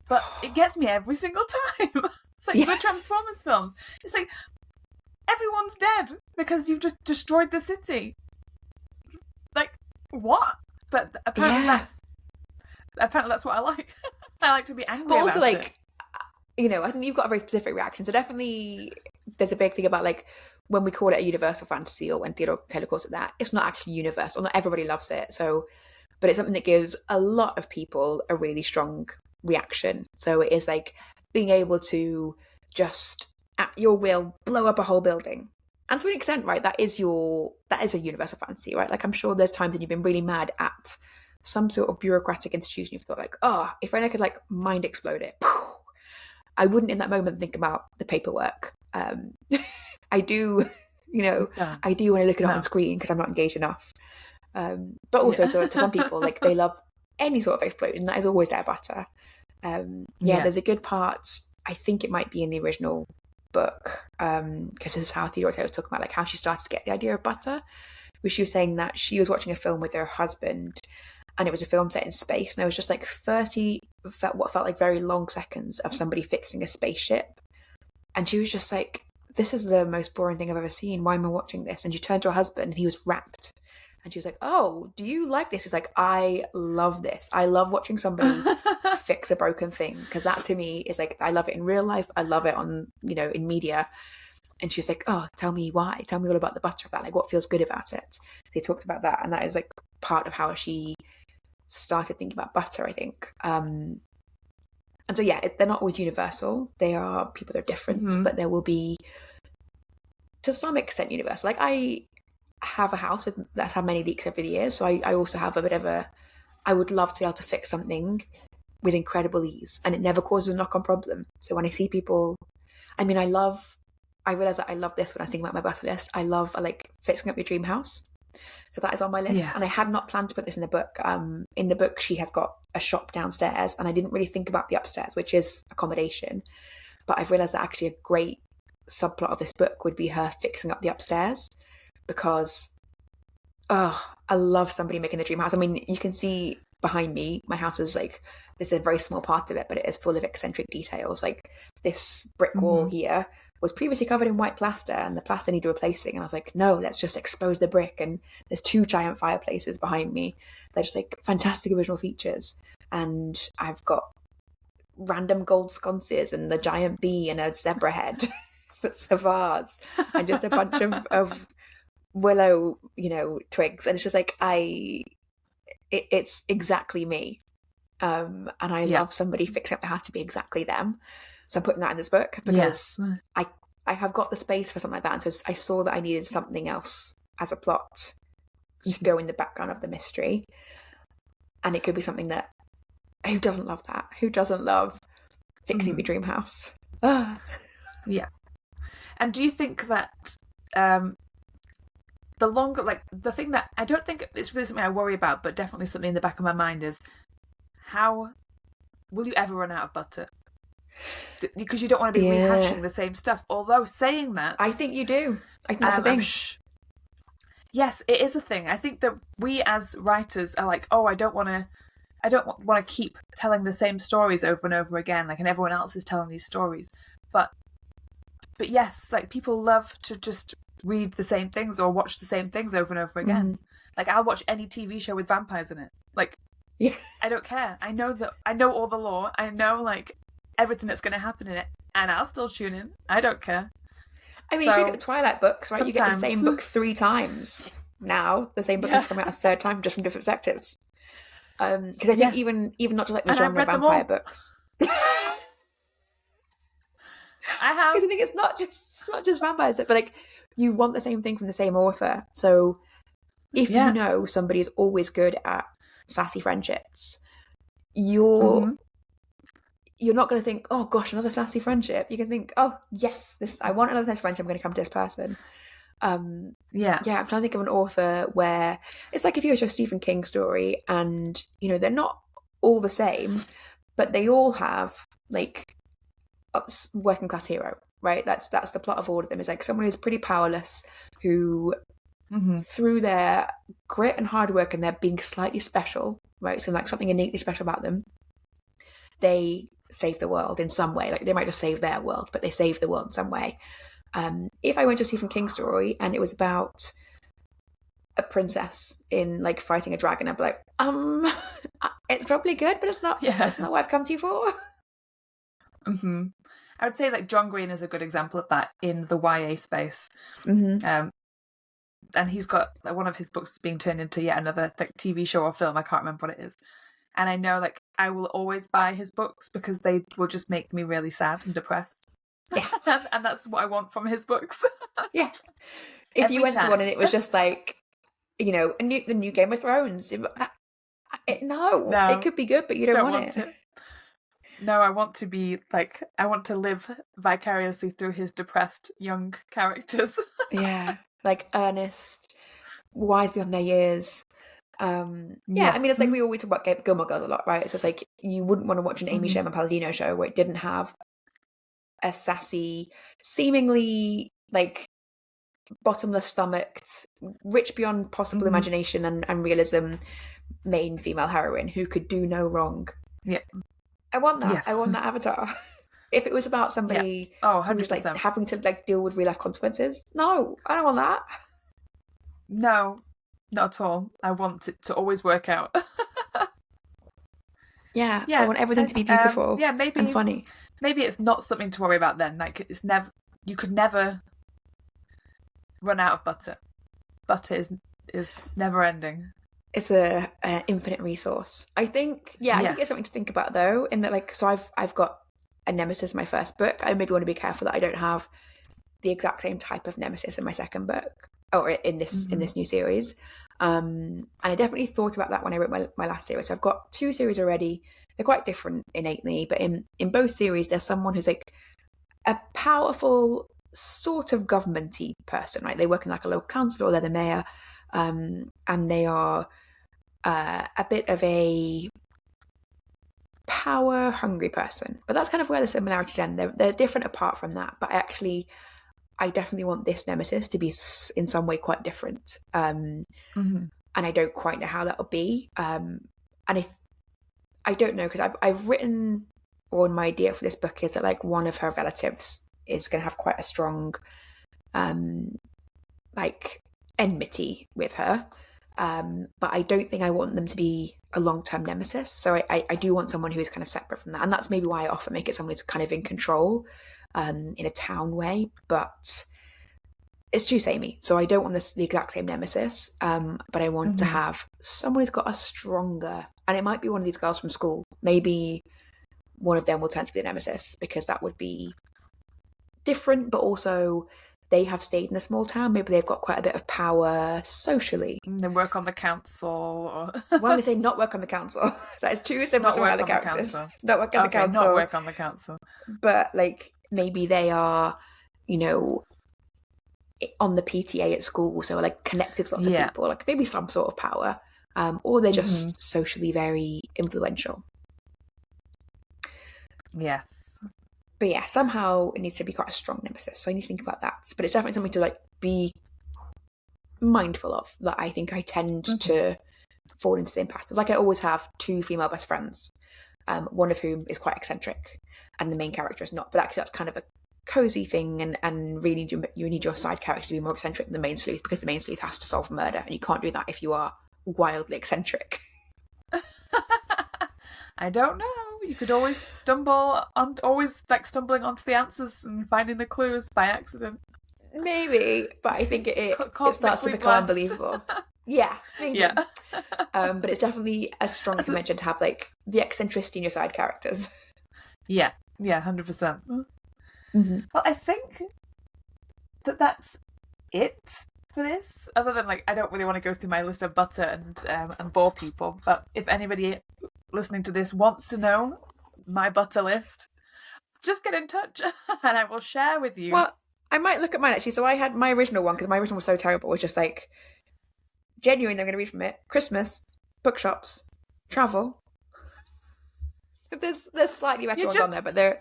But it gets me every single time. It's like the Transformers films, it's like everyone's dead because you've just destroyed the city. Like, what? But apparently that's what I like. I like to be angry. But also about like it. I think you've got a very specific reaction, so definitely there's a big thing about like when we call it a universal fantasy, or when Theodora Taylor calls it that, it's not actually universal. Not everybody loves it. So, but it's something that gives a lot of people a really strong reaction. So it is like being able to just at your will blow up a whole building. And to an extent, right, that is a universal fantasy, right? Like I'm sure there's times when you've been really mad at some sort of bureaucratic institution. You've thought like, oh, if only I could like mind explode it. I wouldn't in that moment think about the paperwork. I do, I do when I look at it on screen because I'm not engaged enough. But also to some people, like they love any sort of explosion. That is always their butter. There's a good part. I think it might be in the original book because this is how Theodora Taylor was talking about like how she started to get the idea of butter. Where she was saying that she was watching a film with her husband, and it was a film set in space, and there was just like 30 what felt like very long seconds of somebody fixing a spaceship, and she was just like, this is the most boring thing I've ever seen. Why am I watching this? And she turned to her husband and he was rapt. And she was like, oh, do you like this? He's like, I love this. I love watching somebody fix a broken thing. Because that to me is like, I love it in real life. I love it on, in media. And she was like, oh, tell me why. Tell me all about the butter of that. Like what feels good about it. They talked about that. And that is like part of how she started thinking about butter, I think. And so, they're not always universal. They are people that are different, but there will be, to some extent, universal. Like I have a house that's had many leaks over the years. So I also have a bit of I would love to be able to fix something with incredible ease, and it never causes a knock-on problem. So when I see people, I realize that I love this when I think about my bucket list. I love like fixing up your dream house. So that is on my list. Yes. And I had not planned to put this in the book. In the book, she has got a shop downstairs, and I didn't really think about the upstairs, which is accommodation. But I've realised that actually a great subplot of this book would be her fixing up the upstairs, because, I love somebody making the dream house. I mean, you can see behind me, my house is like, this is a very small part of it, but it is full of eccentric details. Like this brick wall here was previously covered in white plaster, and the plaster needed replacing. And I was like, no, let's just expose the brick. And there's 2 giant fireplaces behind me. They're just like fantastic original features. And I've got random gold sconces and the giant bee and a zebra head that's a vase, and just a bunch of willow, twigs. And it's just like, it's exactly me. And I love somebody fixing up the house to be exactly them. So I'm putting that in this book because I have got the space for something like that. And so I saw that I needed something else as a plot to go in the background of the mystery. And it could be something that, who doesn't love that? Who doesn't love fixing your dream house? Yeah. And do you think that the longer, like the thing that I don't think it's really something I worry about, but definitely something in the back of my mind is, how will you ever run out of butter? Because you don't want to be rehashing the same stuff. Although saying that, I think you do. I think that's a thing. Yes, it is a thing. I think that we as writers are like, oh, I don't want to keep telling the same stories over and over again, like, and everyone else is telling these stories. But yes, like people love to just read the same things or watch the same things over and over again. Like I'll watch any TV show with vampires in it. Like, I don't care. I know all the lore. I know like everything that's going to happen in it, and I'll still tune in. I don't care. I mean, if you get the Twilight books, right, you get the same book 3 times now. The same book has come out a 3rd time, just from different perspectives. Because I think even not just like the genre vampire books. I have. Because I think it's not just vampires, but like you want the same thing from the same author. So if you know somebody is always good at sassy friendships, you're not going to think, oh gosh, another sassy friendship. You can think, oh yes, I want another sassy friendship. I'm going to come to this person. I'm trying to think of an author where it's like if you go to a Stephen King story, and they're not all the same, but they all have like working class hero, right? That's the plot of all of them. Is like someone who's pretty powerless, who through their grit and hard work and their being slightly special, right? So like something innately special about them, they save the world in some way. Like they might just save their world, but they save the world in some way. If I went to a Stephen King story and it was about a princess in like fighting a dragon, I'd be like, it's probably good, but it's not. That's not what I've come to you for. I would say like John Green is a good example of that in the YA space. And he's got like, one of his books being turned into yet another like TV show or film. I can't remember what it is. And I know like I will always buy his books because they will just make me really sad and depressed. Yeah. and that's what I want from his books. Yeah. If you went to one and it was just like, you know, the new Game of Thrones, no, it could be good, but you don't want it. No, I want to be like, I want to live vicariously through his depressed young characters. Yeah, like earnest, wise beyond their years. I mean, it's like we always talk about Gilmore Girls a lot, right? So it's like you wouldn't want to watch an Amy Sherman Palladino show where it didn't have a sassy, seemingly like bottomless stomached, rich beyond possible imagination and realism main female heroine who could do no wrong. Yeah. I want that. Yes. I want that avatar. If it was about somebody who's like having to like deal with real life consequences, no, I don't want that. No, not at all. I want it to always work out. Yeah, I want everything to be beautiful. Maybe and funny. Maybe it's not something to worry about then. Like it's never. You could never run out of butter. Butter is never ending. It's an infinite resource. I think I think it's something to think about though, in that like, so I've got a nemesis in my first book. I maybe want to be careful that I don't have the exact same type of nemesis in my second book or in this new series. And I definitely thought about that when I wrote my last series. So I've got 2 series already. They're quite different innately, but in both series there's someone who's like a powerful sort of government-y person, right? They work in like a local council or they're the mayor, and they are a bit of a power-hungry person. But that's kind of where the similarities end. They're different apart from that. But I definitely want this nemesis to be in some way quite different. And I don't quite know how that will be. And I don't know, because I've written, or my idea for this book is that like one of her relatives is going to have quite a strong like enmity with her. But I don't think I want them to be a long-term nemesis. So I do want someone who is kind of separate from that. And that's maybe why I often make it someone who's kind of in control in a town way. But it's too samey. So I don't want the exact same nemesis. But I want to have someone who's got a stronger, and it might be one of these girls from school. Maybe one of them will turn to be the nemesis, because that would be different, but also they have stayed in a small town. Maybe they've got quite a bit of power socially. They work on the council. Well, we say not work on the council. That is too similar to other characters. Not work on the council. Not work on the council. But like maybe they are, you know, on the PTA at school, so like connected to lots of people. Like maybe some sort of power, or they're just socially very influential. Yes. But yeah, somehow it needs to be quite a strong nemesis. So I need to think about that. But it's definitely something to like be mindful of, that I think I tend to fall into the same patterns. Like I always have 2 female best friends, one of whom is quite eccentric and the main character is not. But actually that's kind of a cozy thing, and really you need your side character to be more eccentric than the main sleuth, because the main sleuth has to solve a murder, and you can't do that if you are wildly eccentric. I don't know. You could always stumbling onto the answers and finding the clues by accident. Maybe, but I think it starts to become unbelievable. Yeah, maybe. Yeah. But it's definitely a strong dimension to have like the eccentricity in your side characters. Yeah, 100%. Well, I think that's it for this. Other than like, I don't really want to go through my list of butter and bore people. But if anybody listening to this wants to know my butter list, just get in touch and I will share with you. Well, I might look at mine actually. So I had my original one, because my original was so terrible, was just like, genuinely I'm going to read from it: Christmas, bookshops, travel. There's slightly better ones on there, but they're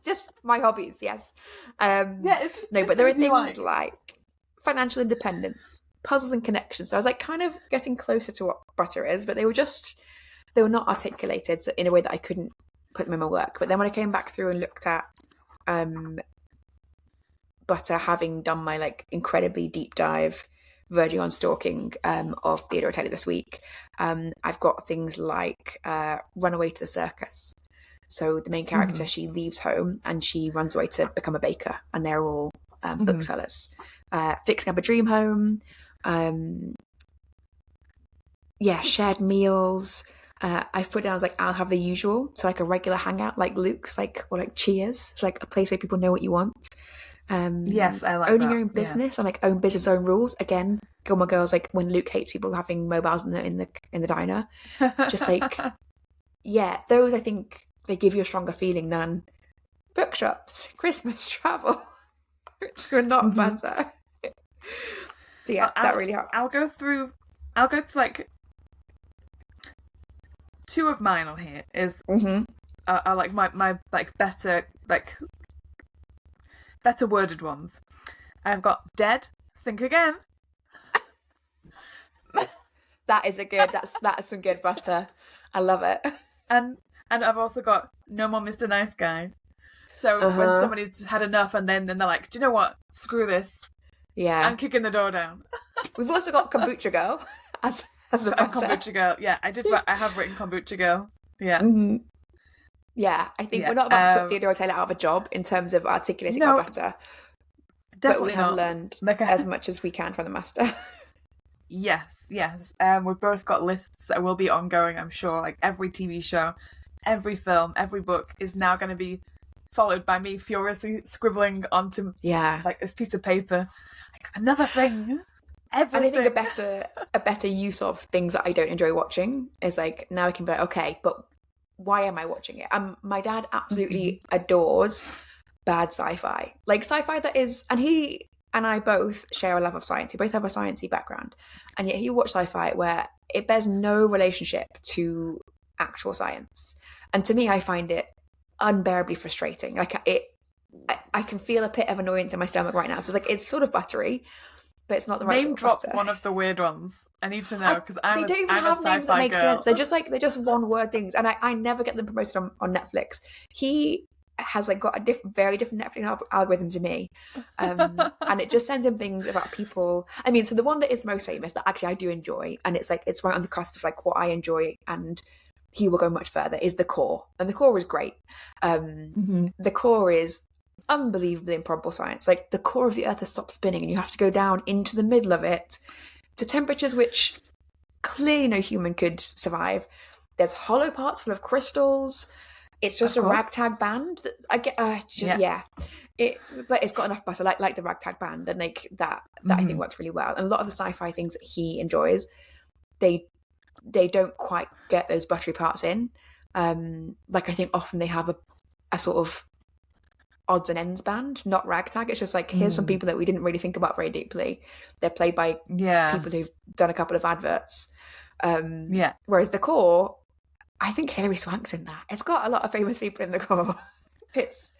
just my hobbies. Yes. It's just but there are things like financial independence, puzzles and connections. So I was like kind of getting closer to what butter is, but they were not articulated in a way that I couldn't put them in my work. But then when I came back through and looked at butter, having done my like incredibly deep dive verging on stalking of Theodora Taylor this week, I've got things like Run Away to the Circus. So the main character, she leaves home and she runs away to become a baker, and they're all booksellers. Fixing Up a Dream Home, shared meals. I've put down as like I'll Have the Usual, so like a regular hangout like Luke's, like, or like Cheers. It's like a place where people know what you want. Yes, I like owning that. your own business and like own business, own rules. Again, Gilmore Girls, like when Luke hates people having mobiles in the diner. Just like those, I think they give you a stronger feeling than bookshops, Christmas travel, which are not better. So yeah, that really helped. I'll go through like two of mine on here are like my like better worded ones. I've got Dead, Think Again. That is that's some good butter. I love it. And I've also got No More Mr. Nice Guy. So when somebody's had enough and then they're like, do you know what? Screw this. Yeah. I'm kicking the door down. We've also got Kombucha Girl as a butter. Kombucha Girl. Yeah, I have written Kombucha Girl. Yeah. Mm-hmm. Yeah, I think we're not about to put Theodora Taylor out of a job in terms of articulating our butter. Definitely but we have learned as much as we can from the master. Yes. We've both got lists that will be ongoing, I'm sure. Like every TV show, every film, every book is now going to be followed by me furiously scribbling onto like this piece of paper. Like, another thing. Everything. And I think a better use of things that I don't enjoy watching is like, now I can be like, okay, but why am I watching it? My dad absolutely adores bad sci-fi. Like sci-fi that is, and he and I both share a love of science. We both have a sciencey background. And yet he watched sci-fi where it bears no relationship to actual science. And to me, I find it unbearably frustrating. Like I can feel a pit of annoyance in my stomach right now. So it's like, it's sort of buttery, but it's not the right name sort of drop butter. One of the weird ones. I need to know because they don't even have names that make sense. They're just one word things, and I never get them promoted on Netflix. He has like got a very different Netflix algorithm to me, and it just sends him things about people. I mean, so the one that is most famous that actually I do enjoy, and it's like it's right on the cusp of like what I enjoy, and he will go much further, is The Core, and The Core is great. The Core is unbelievably improbable science. Like the core of the earth has stopped spinning and you have to go down into the middle of it to temperatures which clearly no human could survive. There's hollow parts full of crystals. It's just a ragtag band that I get it's got enough butter like the ragtag band, and like that I think works really well. And a lot of the sci-fi things that he enjoys, they don't quite get those buttery parts in. Like I think often they have a sort of odds and ends band, not ragtag. It's just like, here's some people that we didn't really think about very deeply. They're played by people who've done a couple of adverts. Whereas The Core, I think Hilary Swank's in that. It's got a lot of famous people in The Core. It's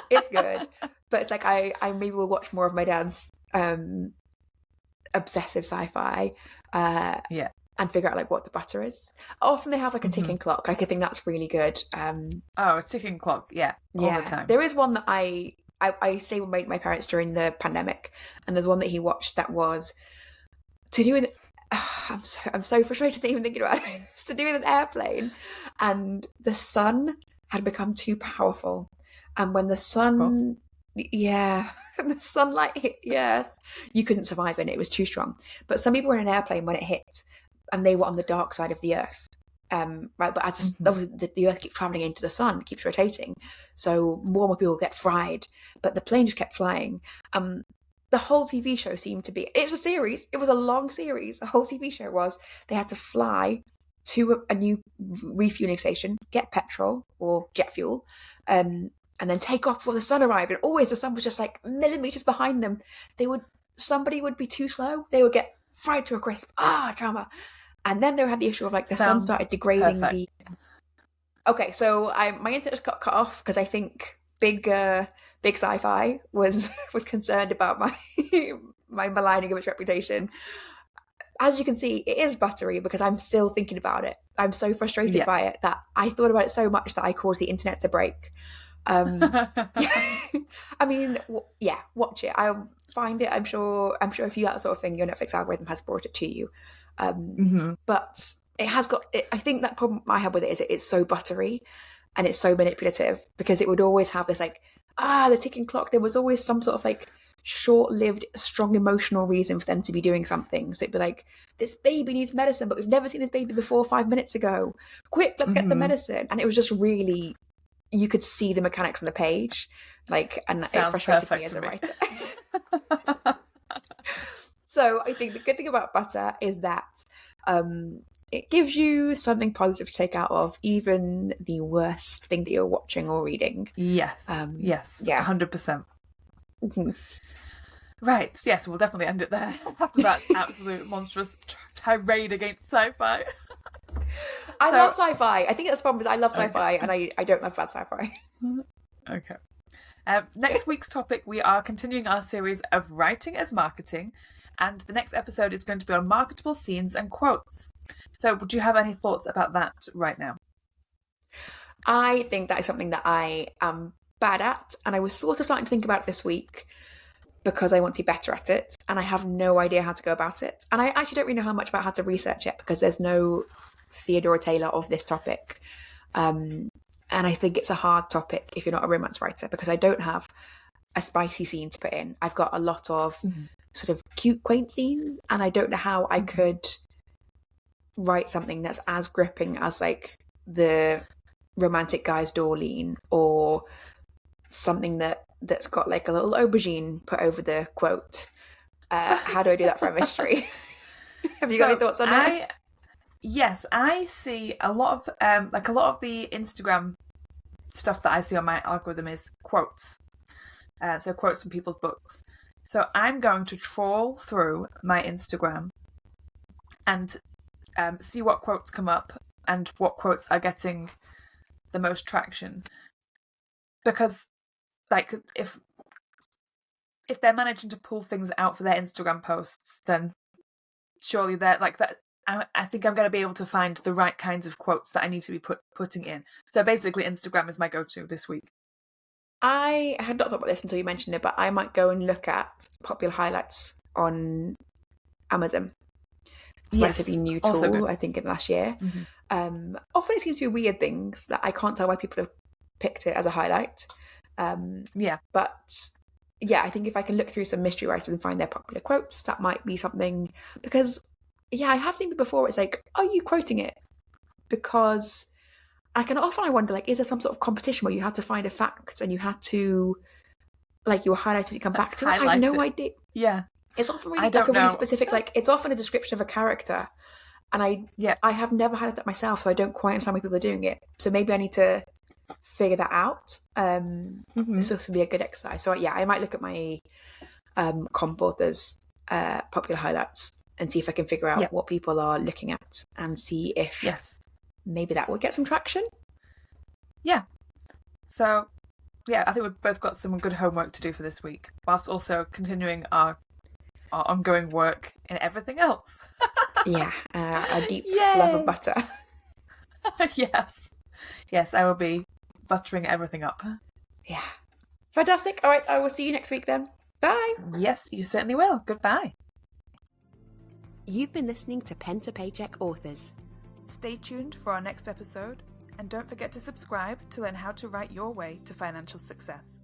good, but it's like I maybe will watch more of my dad's obsessive sci-fi. And figure out like what the butter is. Often they have like a ticking clock. Like I think that's really good. A ticking clock, all the time. There is one that I stayed with my parents during the pandemic, and there's one that he watched that was to do with. I'm so frustrated even thinking about it. It's to do with an airplane, and the sun had become too powerful, and when the sun, the sunlight hit the earth, you couldn't survive in it. It was too strong. But some people were in an airplane when it hit, and they were on the dark side of the earth. Right, but as the earth keeps traveling into the sun, it keeps rotating, so more and more people get fried. But the plane just kept flying. The whole TV show seemed to be, it was a series, it was a long series. The whole TV show was they had to fly to a new refueling station, get petrol or jet fuel, and then take off before the sun arrived. And always the sun was just like millimeters behind them. Somebody would be too slow, they would get fried to a crisp. Drama. And then they had the issue of like the sun started degrading perfect. Okay, so my internet just got cut off because I think big sci-fi was concerned about my maligning of its reputation. as you can see, it is buttery because I'm still thinking about it. I'm so frustrated by it that I thought about it so much that I caused the internet to break. I mean, yeah, watch it. I'll find it. I'm sure if you that sort of thing, your Netflix algorithm has brought it to you. But it has got. I think that problem I have with it is it's so buttery, and it's so manipulative because it would always have this like the ticking clock. There was always some sort of like short-lived, strong emotional reason for them to be doing something. So it'd be like, this baby needs medicine, but we've never seen this baby before 5 minutes ago. Quick, let's get the medicine. And it was just really, you could see the mechanics on the page, like, and it frustrated me as a writer. So I think the good thing about butter is that it gives you something positive to take out of even the worst thing that you're watching or reading. Yes, yes, yeah, 100%. Right, yes, we'll definitely end it there after that absolute monstrous tirade against sci-fi. I love sci-fi. I think that's the problem, is I love sci-fi and I don't love bad sci-fi. Okay. Next week's topic, we are continuing our series of writing as marketing, and the next episode is going to be on marketable scenes and quotes. So do you have any thoughts about that right now? I think that is something that I am bad at, and I was sort of starting to think about it this week because I want to be better at it, and I have no idea how to go about it. And I actually don't really know how much about how to research it because there's no Theodora Taylor of this topic. And I think it's a hard topic if you're not a romance writer because I don't have a spicy scene to put in. I've got a lot of sort of cute, quaint scenes, and I don't know how I could write something that's as gripping as like the romantic guy's door lean, or something that's got like a little aubergine put over the quote. How do I do that for a mystery? Have you got any thoughts on that? Yes, I see a lot of like a lot of the Instagram stuff that I see on my algorithm is quotes. So quotes from people's books. So I'm going to trawl through my Instagram and see what quotes come up and what quotes are getting the most traction. Because like if they're managing to pull things out for their Instagram posts, then surely they're like that. I think I'm going to be able to find the right kinds of quotes that I need to be putting in. So basically, Instagram is my go-to this week. I had not thought about this until you mentioned it, but I might go and look at popular highlights on Amazon. It's a relatively new tool, I think, in the last year. Often it seems to be weird things that I can't tell why people have picked it as a highlight. But yeah, I think if I can look through some mystery writers and find their popular quotes, that might be something. Because I have seen it before. It's like, are you quoting it? Because I wonder, like, is there some sort of competition where you had to find a fact and you had to, like, you were highlighted to come back to it? I have no idea. Yeah, it's often really really specific. Like, it's often a description of a character, and I have never had that myself, so I don't quite understand why people are doing it. So maybe I need to figure that out. This would be a good exercise. So I might look at my comp authors popular highlights and see if I can figure out what people are looking at and see if maybe that would get some traction. So I think we've both got some good homework to do for this week, whilst also continuing our ongoing work in everything else. A deep love of butter. Yes, I will be buttering everything up. Yeah. Fantastic. All right, I will see you next week then. Bye. Yes, you certainly will. Goodbye. You've been listening to Pen to Paycheck Authors. Stay tuned for our next episode, and don't forget to subscribe to learn how to write your way to financial success.